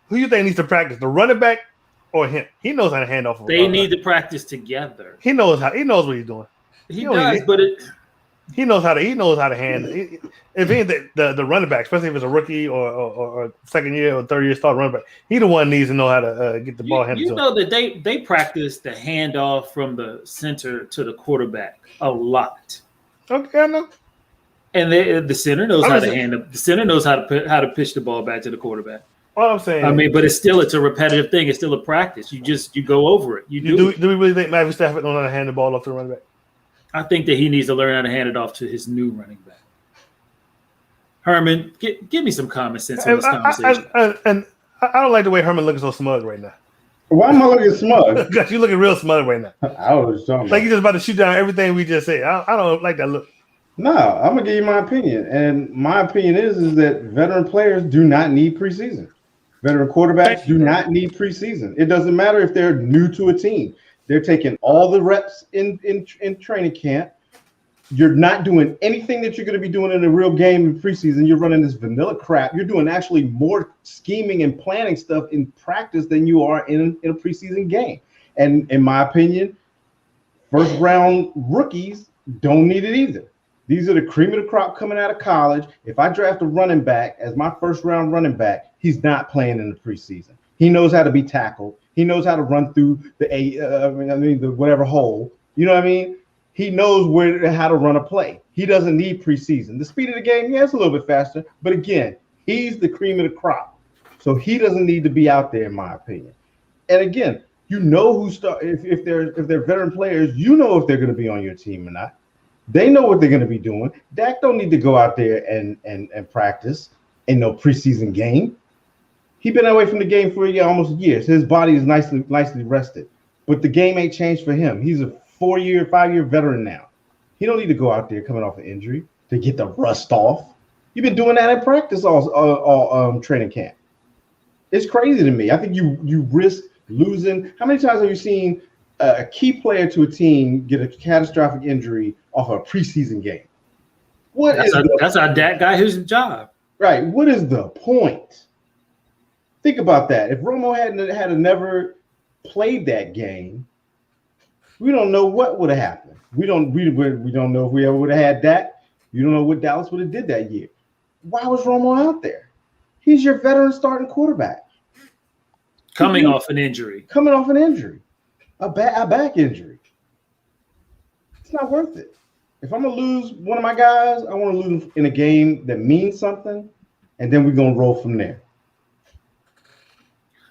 S1: Who you think needs to practice, the running back or him? He knows how to hand off.
S4: They need to practice together.
S1: He knows what he's doing.
S4: He does, but
S1: he knows how to handle. If anything, the running back, especially if it's a rookie or second year or third year start running back, he the one needs to know how to get the ball handed to him.
S4: You know that they practice the handoff from the center to the quarterback a lot.
S1: Okay, I know.
S4: And the center knows how to hand up. The center knows how to pitch the ball back to the quarterback.
S1: All I'm saying.
S4: I mean, but it's a repetitive thing. It's still a practice. You go over it.
S1: Do we really think Matthew Stafford knows how to hand the ball off to the running back?
S4: I think that he needs to learn how to hand it off to his new running back. Herman, give me some common sense on this conversation.
S1: I don't like the way Herman looking so smug right now.
S2: Why am I looking smug?
S1: Because you looking real smug right now.
S2: I was talking
S1: like you just about to shoot down everything we just said. I don't like that look.
S2: No, I'm gonna give you my opinion, and my opinion is that veteran players do not need preseason. Veteran quarterbacks do not need preseason. It doesn't matter if they're new to a team. They're taking all the reps in training camp. You're not doing anything that you're going to be doing in a real game in preseason. You're running this vanilla crap. You're doing actually more scheming and planning stuff in practice than you are in a preseason game. And in my opinion, first round rookies don't need it either. These are the cream of the crop coming out of college. If I draft a running back as my first round running back, he's not playing in the preseason. He knows how to be tackled. He knows how to run through the whatever hole. You know what I mean? He knows how to run a play. He doesn't need preseason. The speed of the game, yeah, it's a little bit faster. But again, he's the cream of the crop. So he doesn't need to be out there, in my opinion. And again, you know who start if they're veteran players, you know if they're going to be on your team or not. They know what they're going to be doing. Dak don't need to go out there and practice in no preseason game. He's been away from the game for almost a year. So his body is nicely rested. But the game ain't changed for him. He's a 5-year veteran now. He don't need to go out there coming off an injury to get the rust off. You've been doing that in practice all training camp. It's crazy to me. I think you risk losing. How many times have you seen a key player to a team get a catastrophic injury off a preseason game?
S4: That's how Dak got his job.
S2: Right. What is the point? Think about that. If Romo had never played that game, we don't know what would have happened. We don't know if we ever would have had Dak. You don't know what Dallas would have did that year. Why was Romo out there? He's your veteran starting quarterback.
S4: Coming off an injury. A back injury. It's not worth it. If I'm going to lose one of my guys, I want to lose him in a game that means something, and then we're going to roll from there.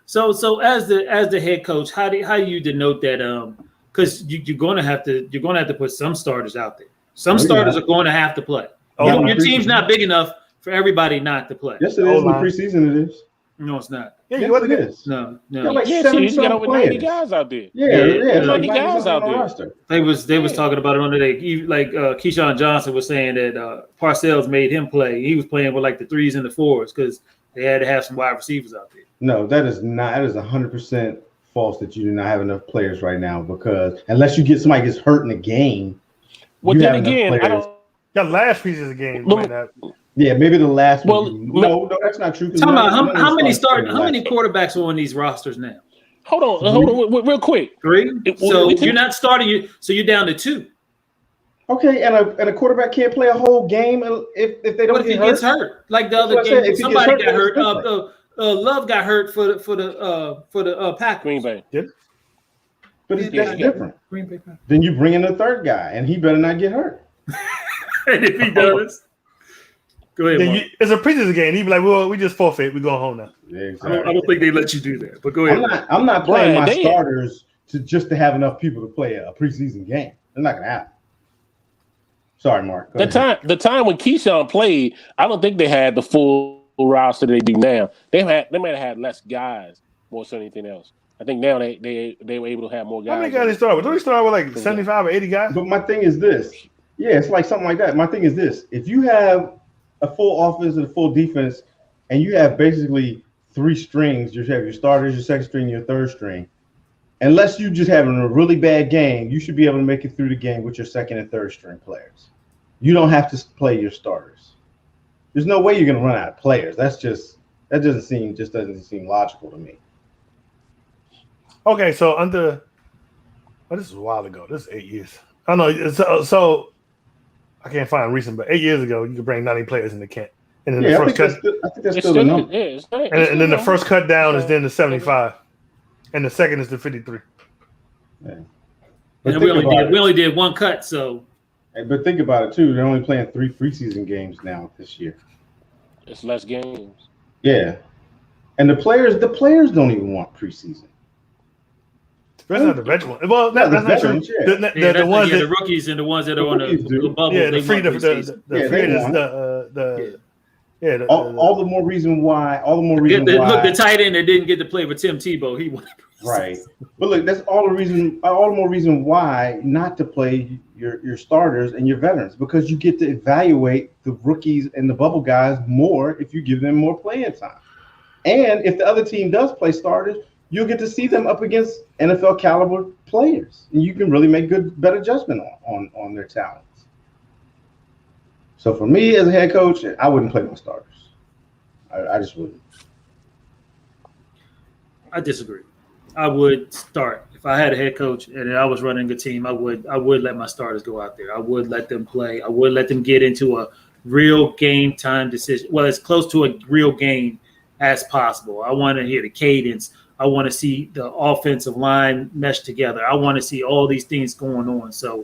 S4: So as the head coach, how do you denote that? Because you're going to have to put some starters out there. Some starters are going to have to play. Your team's not big enough for everybody not to play.
S2: Yes, it is. In the preseason, it is.
S4: No, it's not.
S2: Yeah, yes, it is.
S4: No.
S3: You got over 90 guys out there.
S2: Yeah,
S3: 90 guys out there.
S4: They was talking about it on the day. Like Keyshawn Johnson was saying that Parcells made him play. He was playing with like the 3s and the 4s because they had to have some wide receivers out there.
S2: No, that is 100% false that you do not have enough players right now, because unless somebody gets hurt in a game.
S3: Well, then again, I don't.
S1: That last piece of the game might not.
S2: Yeah, maybe the last one. No, that's not true.
S4: How many quarterbacks are on these rosters now?
S3: Hold on, real quick.
S4: 3. So you're not starting. So you're down to 2.
S2: Okay, and a quarterback can't play a whole game if they don't.
S4: What if he gets hurt? Like the other game, somebody got hurt. Love got hurt for the Packers.
S3: Green Bay.
S2: Yep. But that's different. Green Bay. Then you bring in a third guy, and he better not get hurt.
S4: And if he does, go ahead.
S1: It's a preseason game. He'd be like, "Well, we just forfeit. We're going home now."
S2: Yeah, exactly.
S4: I don't think they let you do that. But go ahead.
S2: I'm not playing my starters to have enough people to play a preseason game. It's not gonna happen. Sorry, Mark.
S3: The time when Keyshawn played, I don't think they had the full roster they do now. They might have had less guys more than anything else. I think now they were able to have more guys.
S1: How many guys they started with? Don't they start with like 75 or 80 guys?
S2: But my thing is this. Yeah, it's like something like that. My thing is this. If you have a full offense and a full defense, and you have basically 3 strings, you have your starters, your second string, your third string. Unless you just having a really bad game, you should be able to make it through the game with your second and third string players. You don't have to play your starters. There's no way you're going to run out of players. That doesn't seem logical to me.
S1: Okay, so this is a while ago. This is 8 years. I don't know. So I can't find recent, but 8 years ago, you could bring 90 players in the camp. And then the first cut.
S2: I think that's still the number.
S1: And then the first cut down is then the 75. And the second is the 53.
S2: Yeah.
S4: And we only did 1 cut, so.
S2: But think about it too. They're only playing 3 preseason games now this year.
S3: It's less games.
S2: Yeah, and the players don't even want preseason.
S1: That's not the veteran. Well, that's not true.
S2: Yeah.
S4: The ones the rookies and the ones that are on the bubble.
S1: Yeah, the free, Yeah,
S2: all the more reason why.
S4: Look, the tight end that didn't get to play with Tim Tebow, he won.
S2: Right. But look, that's all the more reason why not to play your starters and your veterans, because you get to evaluate the rookies and the bubble guys more if you give them more playing time. And if the other team does play starters, you'll get to see them up against NFL caliber players, and you can really make better judgment on their talents. So for me as a head coach, I wouldn't play my starters. I just wouldn't.
S4: I disagree. I would start if I had a head coach and I was running a team. I would let my starters go out there. I would let them play. I would let them get into a real game time decision. Well, as close to a real game as possible. I want to hear the cadence. I want to see the offensive line mesh together. I want to see all these things going on. So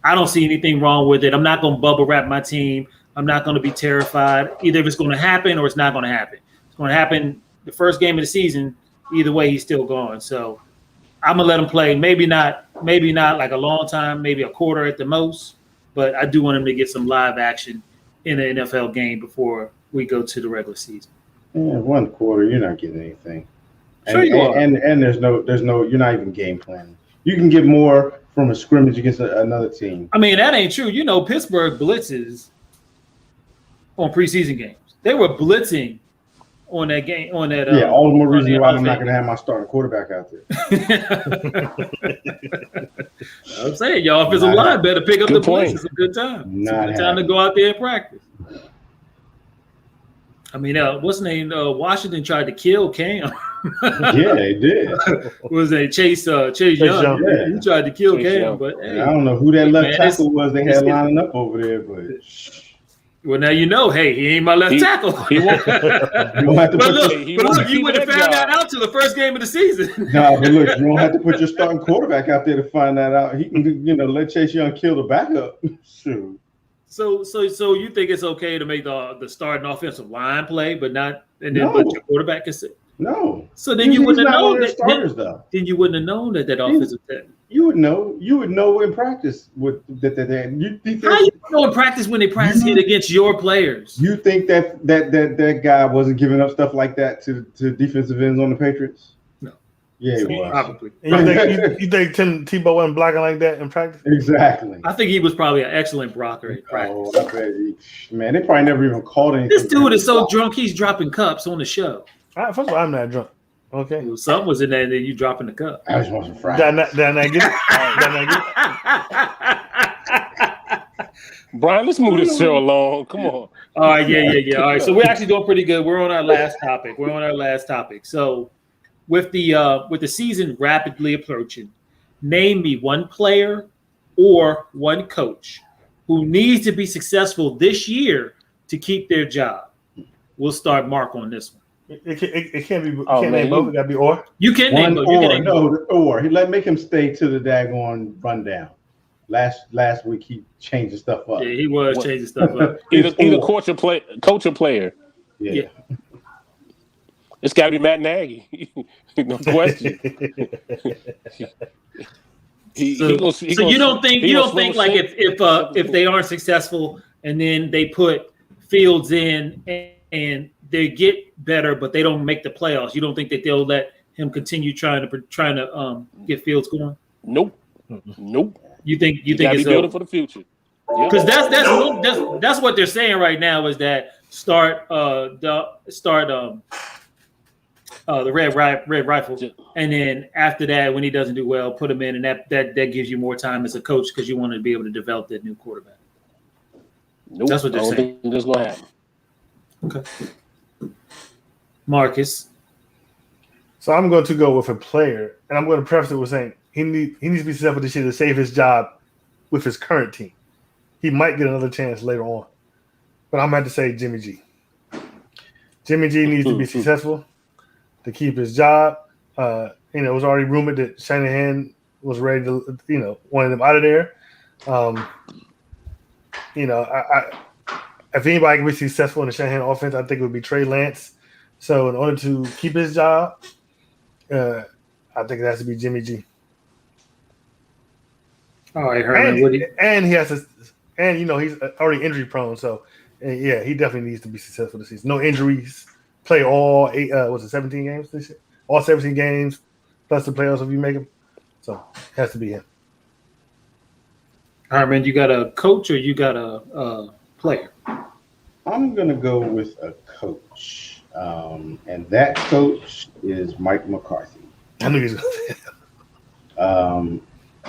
S4: I don't see anything wrong with it. I'm not going to bubble wrap my team. I'm not going to be terrified. Either if it's going to happen or it's not going to happen. It's going to happen the first game of the season. Either way, he's still going. So I'm gonna let him play. Maybe not like a long time, maybe a quarter at the most. But I do want him to get some live action in an NFL game before we go to the regular season.
S2: Yeah, 1 quarter, you're not getting anything.
S4: Sure you are.
S2: And there's no, you're not even game planning. You can get more from a scrimmage against another team.
S4: I mean, that ain't true. You know, Pittsburgh blitzes on preseason games. They were blitzing on that game, all the
S2: more reason why I'm not going to have my starting quarterback out there.
S4: I'm saying y'all offensive line better pick up the blitz. It's a good time. It's a good time to go out there and practice. I mean, what's the name? Washington tried to kill Cam.
S2: Yeah, they did.
S4: Was it Chase Young? Yeah. He tried to kill Cam,
S2: Young.
S4: but hey,
S2: I don't know who that left tackle was they had lining up over there, but.
S4: Well, now you know, hey, he ain't my left tackle. But look, you wouldn't have found that out till the first game of the season.
S2: No, but look, you don't have to put your starting quarterback out there to find that out. He can, let Chase Young kill the backup. Shoot.
S4: So you think it's okay to make the starting offensive line play, but not, and then let your quarterback can sit?
S2: No.
S4: So then you wouldn't have known that.
S2: Starters, though.
S4: Then you wouldn't have known that offensive tackle.
S2: You would know in practice what that.
S4: How you know in practice when they practice it against your players?
S2: You think that guy wasn't giving up stuff like that to defensive ends on the Patriots?
S4: No.
S2: Yeah, he was.
S4: Probably.
S1: You think Tim Tebow wasn't blocking like that in practice?
S2: Exactly.
S4: I think he was probably an excellent blocker in practice.
S2: Oh, I bet man, they probably never even called anything.
S4: This dude is so drunk he's dropping cups on the show.
S1: First of all, I'm not drunk. Okay.
S4: Well, something was in there, and then you dropping the cup.
S2: I just want some fries.
S1: Did I not get it?
S3: Brian, let's move this show along. Come on.
S4: All right, yeah. All right, so we're actually doing pretty good. We're on our last topic. So, with the season rapidly approaching, name me one player or one coach who needs to be successful this year to keep their job. We'll start Mark on this one.
S1: It can't be. You can't name both. It got to be or.
S4: You can name both.
S2: Or make him stay to the daggone rundown. Last week he changed the stuff up.
S4: Yeah, he was changing stuff up.
S3: Either coach or player.
S2: Yeah.
S3: It's got to be Matt Nagy. No question.
S4: So you don't think like if they aren't successful and then they put Fields in and they get better, but they don't make the playoffs, you don't think that they'll let him continue trying to get Fields going?
S3: Nope.
S4: You think
S3: it's building for the future?
S4: Because that's what they're saying right now is that start the red rifle, and then after that, when he doesn't do well, put him in, and that gives you more time as a coach because you want to be able to develop that new quarterback.
S3: Nope.
S4: That's what they're saying.
S3: I don't think that's gonna happen.
S4: Okay. Marcus.
S1: So I'm going to go with a player, and I'm going to preface it with saying he needs to be successful this year to save his job with his current team. He might get another chance later on, but I'm going to have to say Jimmy G. Jimmy G needs to be successful to keep his job. It was already rumored that Shanahan was ready to, wanted him out of there. If anybody can be successful in the Shanahan offense, I think it would be Trey Lance. So in order to keep his job, I think it has to be Jimmy G.
S4: All right, Herman.
S1: And he has he's already injury prone. So And yeah, he definitely needs to be successful this season. No injuries. Play all 17 games this year? All 17 games plus the playoffs if you make them. So it has to be him.
S4: Herman, you got a coach or you got a player?
S2: I'm gonna go with a coach, and that coach is Mike McCarthy.
S1: I knew he was going to say that.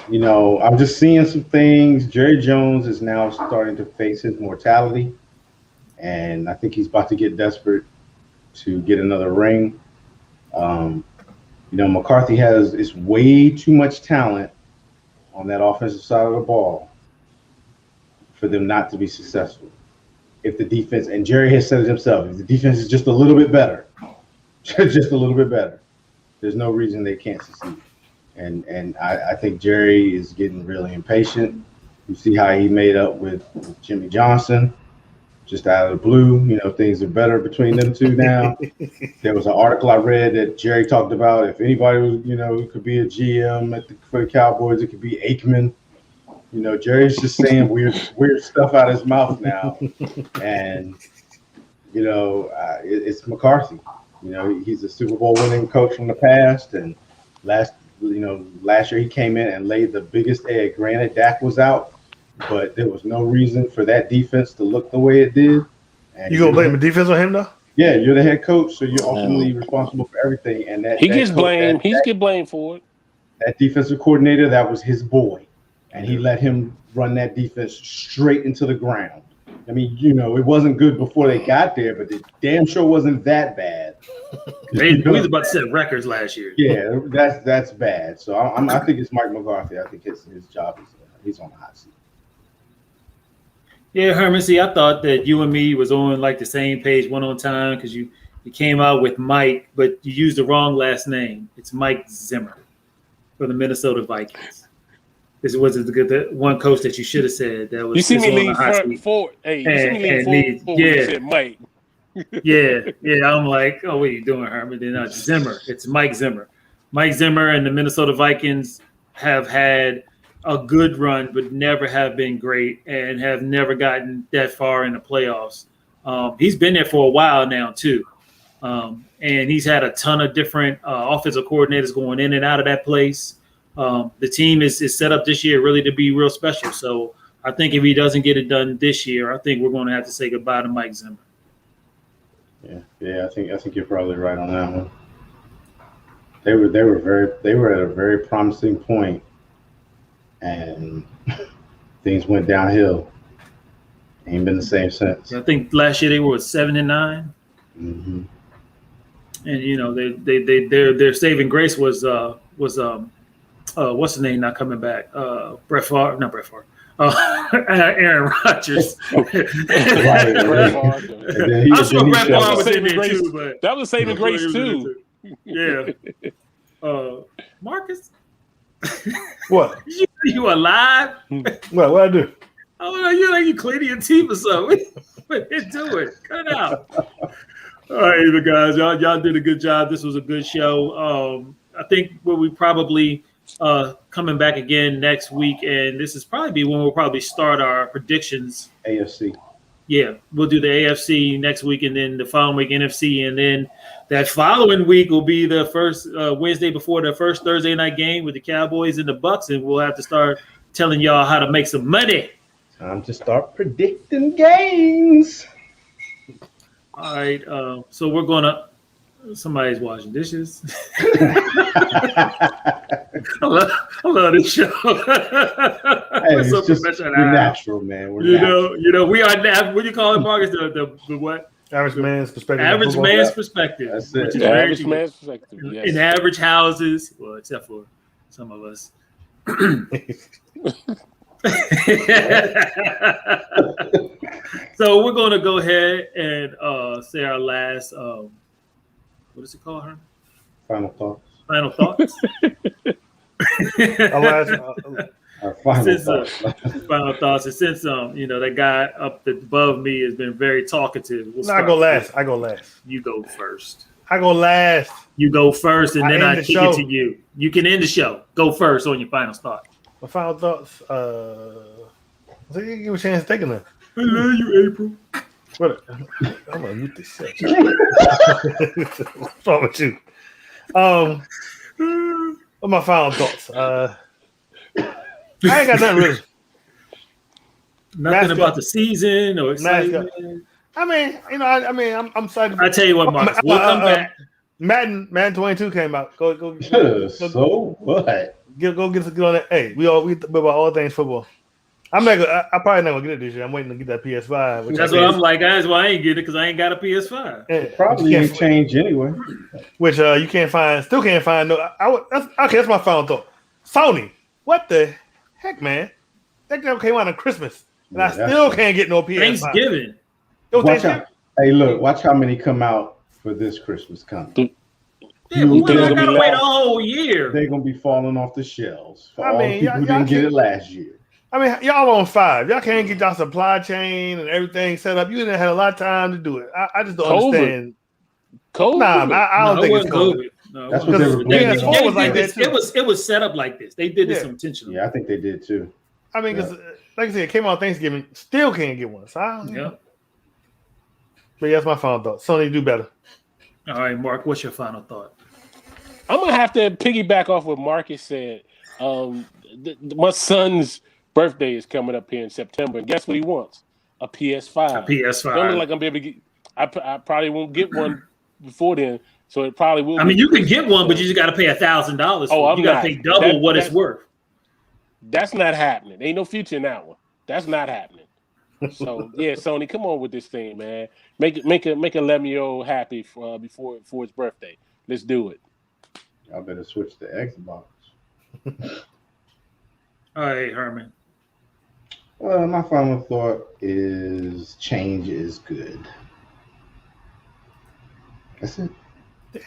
S2: You know, I'm just seeing some things. Jerry Jones is now starting to face his mortality, and I think he's about to get desperate to get another ring. You know, McCarthy is way too much talent on that offensive side of the ball for them not to be successful. If the defense, and Jerry has said it himself, if the defense is just a little bit better, just a little bit better, there's no reason they can't succeed. And I think Jerry is getting really impatient. You see how he made up with Jimmy Johnson, just out of the blue. You know, things are better between them two now. There was an article I read that Jerry talked about if anybody was, you know, could be a GM for the Cowboys, it could be Aikman. You know, Jerry's just saying weird stuff out of his mouth now, and you know, it's McCarthy. You know, he's a Super Bowl winning coach from the past, and last year he came in and laid the biggest egg. Granted, Dak was out, but there was no reason for that defense to look the way it did. And
S1: you gonna blame the defense on him though?
S2: Yeah, you're the head coach, so you're ultimately responsible for everything. And
S3: he gets blamed. He gets blamed for it.
S2: That defensive coordinator, that was his boy. And he let him run that defense straight into the ground. I mean, you know, it wasn't good before they got there, but it damn sure wasn't that bad.
S4: We was about to set records last year.
S2: Yeah, that's bad. So I think it's Mike McCarthy. I think his job is he's on the hot seat.
S4: Yeah, Herman. See, I thought that you and me was on like the same page, one on time, because you came out with Mike, but you used the wrong last name. It's Mike Zimmer for the Minnesota Vikings. This was the one coach that you should have said. That was
S3: you see me lean forward. Hey, you see me lean forward.
S4: Yeah,
S3: you said Mike.
S4: yeah. I'm like, oh, what are you doing, Herman? Then not Zimmer. It's Mike Zimmer. Mike Zimmer and the Minnesota Vikings have had a good run, but never have been great and have never gotten that far in the playoffs. He's been there for a while now too, and he's had a ton of different offensive coordinators going in and out of that place. The team is set up this year really to be real special. So I think if he doesn't get it done this year, I think we're going to have to say goodbye to Mike Zimmer.
S2: Yeah. I think you're probably right on that one. They were at a very promising point, and things went downhill. Ain't been the same since.
S4: I think last year they were 7-9,
S2: mm-hmm.
S4: And you know their saving grace was what's his name not coming back? Not Brett Favre. Aaron Rodgers.
S3: Right.
S4: I'm sure Brett Favre was in there too, but
S3: that was saving grace too.
S4: Yeah. Marcus.
S1: What?
S4: You alive?
S1: What I do?
S4: Oh no, you like you cleaning your teeth or something. What you doing? Cut it out. All right, guys, y'all did a good job. This was a good show. I think we probably coming back again next week, and this is probably when we'll probably start our predictions.
S2: AFC.
S4: Yeah, we'll do the AFC next week, and then the following week NFC, and then that following week will be the first Wednesday before the first Thursday night game with the Cowboys and the Bucks, and we'll have to start telling y'all how to make some money.
S2: Time to start predicting games.
S4: All right, so we're gonna. Somebody's washing dishes. I love this show.
S2: Hey, it's just we're natural, man.
S4: You know, we are. What do you call it, Marcus? The what?
S1: Average man's perspective.
S4: Average man's perspective.
S2: That's it.
S3: Average man's perspective. Yes.
S4: In average houses, well, except for some of us. So we're going to go ahead and say our last. What is it called, Herm?
S2: Final thoughts.
S4: Final thoughts.
S2: Our final thoughts.
S4: Final thoughts. And since that guy up above me has been very talkative.
S1: I go last.
S4: You go first.
S1: I go last.
S4: You go first, and then I kick it to you. You can end the show. Go first on your final thought.
S1: My final thoughts. So you give a chance to take it.
S4: I love you, April.
S1: What? I'm gonna mute this shit. What's wrong with you? What my final thoughts? I ain't got nothing really.
S4: Nothing about the season or excitement.
S1: I mean, I'm excited.
S4: I tell you what, Marcus, we'll come back.
S1: Madden 22 came out. Go
S2: So what?
S1: Go get on that. Hey, we about all things football. I'm not gonna. I probably not gonna get it this year. I'm waiting to get that PS5.
S4: That's what I'm like. That's why I ain't get it because I ain't got a PS5.
S1: Yeah,
S2: probably ain't changed anyway.
S1: Which you can't find. Still can't find. No. That's my final thought. Sony, what the heck, man? That never came out on Christmas, and I still can't get no PS5.
S4: Thanksgiving.
S2: Hey, look! Watch how many come out for this Christmas coming.
S4: Yeah, we gotta wait a whole year.
S2: They're gonna be falling off the shelves for all the people who didn't get it last year.
S1: I mean, y'all on 5. Y'all can't get y'all supply chain and everything set up. You didn't have a lot of time to do it. I just don't understand.
S3: COVID?
S1: Nah, I don't think it's COVID.
S4: No,
S2: that's what they were
S1: blaming.
S4: It was set up like this. They did this intentionally.
S2: Yeah, I think they did too.
S1: I mean, because like I said, it came out Thanksgiving, still can't get one. So I don't know. But that's my final thought. Sony, do better.
S4: All right, Mark, what's your final thought?
S3: I'm gonna have to piggyback off what Marcus said. My son's birthday is coming up here in September, and guess what he wants? A PS5.
S4: A PS5.
S3: Don't look like I'm able to get. I probably won't get one before then, so it probably will.
S4: I mean, you can get one, but you just got to pay $1,000.
S3: Oh,
S4: you got to pay double what it's worth.
S3: That's not happening. Ain't no future in that one. That's not happening. So yeah, Sony, come on with this thing, man. Make a 11-year-old happy before his birthday. Let's do it.
S2: Y'all better switch to Xbox.
S4: All right, Herman.
S2: Well, my final thought is change is good. That's it.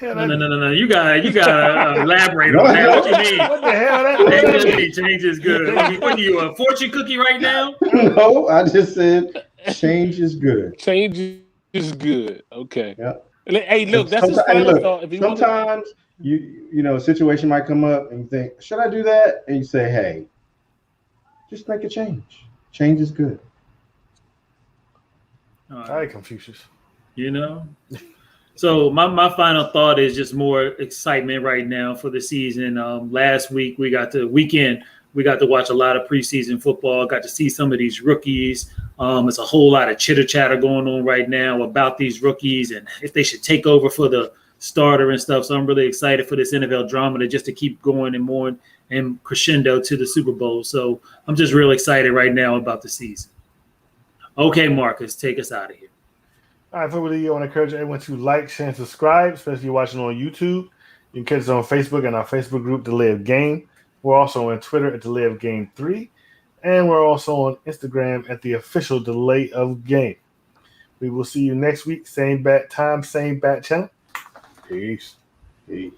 S4: No. You gotta elaborate on that. What you mean?
S1: What the hell? That
S4: change is good. What are you, a fortune cookie right now?
S2: No, I just said change is good.
S3: Change is good. Okay.
S2: Yeah.
S3: Hey, look, that's his final thought. If
S2: sometimes you know, a situation might come up and you think, should I do that? And you say, hey, just make a change. Change is good.
S1: All right, Confucius.
S4: You know? So my final thought is just more excitement right now for the season. Last week we got to watch a lot of preseason football. Got to see some of these rookies. There's a whole lot of chitter chatter going on right now about these rookies and if they should take over for the starter and stuff. So I'm really excited for this NFL drama to keep going and more and crescendo to the Super Bowl. So I'm just real excited right now about the season. Okay, Marcus, take us out of here.
S1: All right, for the video, I want to encourage everyone to like, share, and subscribe, especially if you're watching on YouTube. You can catch us on Facebook and our Facebook group, The Live Game. We're also on Twitter at The Live Game 3. And we're also on Instagram at the official Delay of Game. We will see you next week. Same bat time, same bat channel. Peace.
S2: Peace.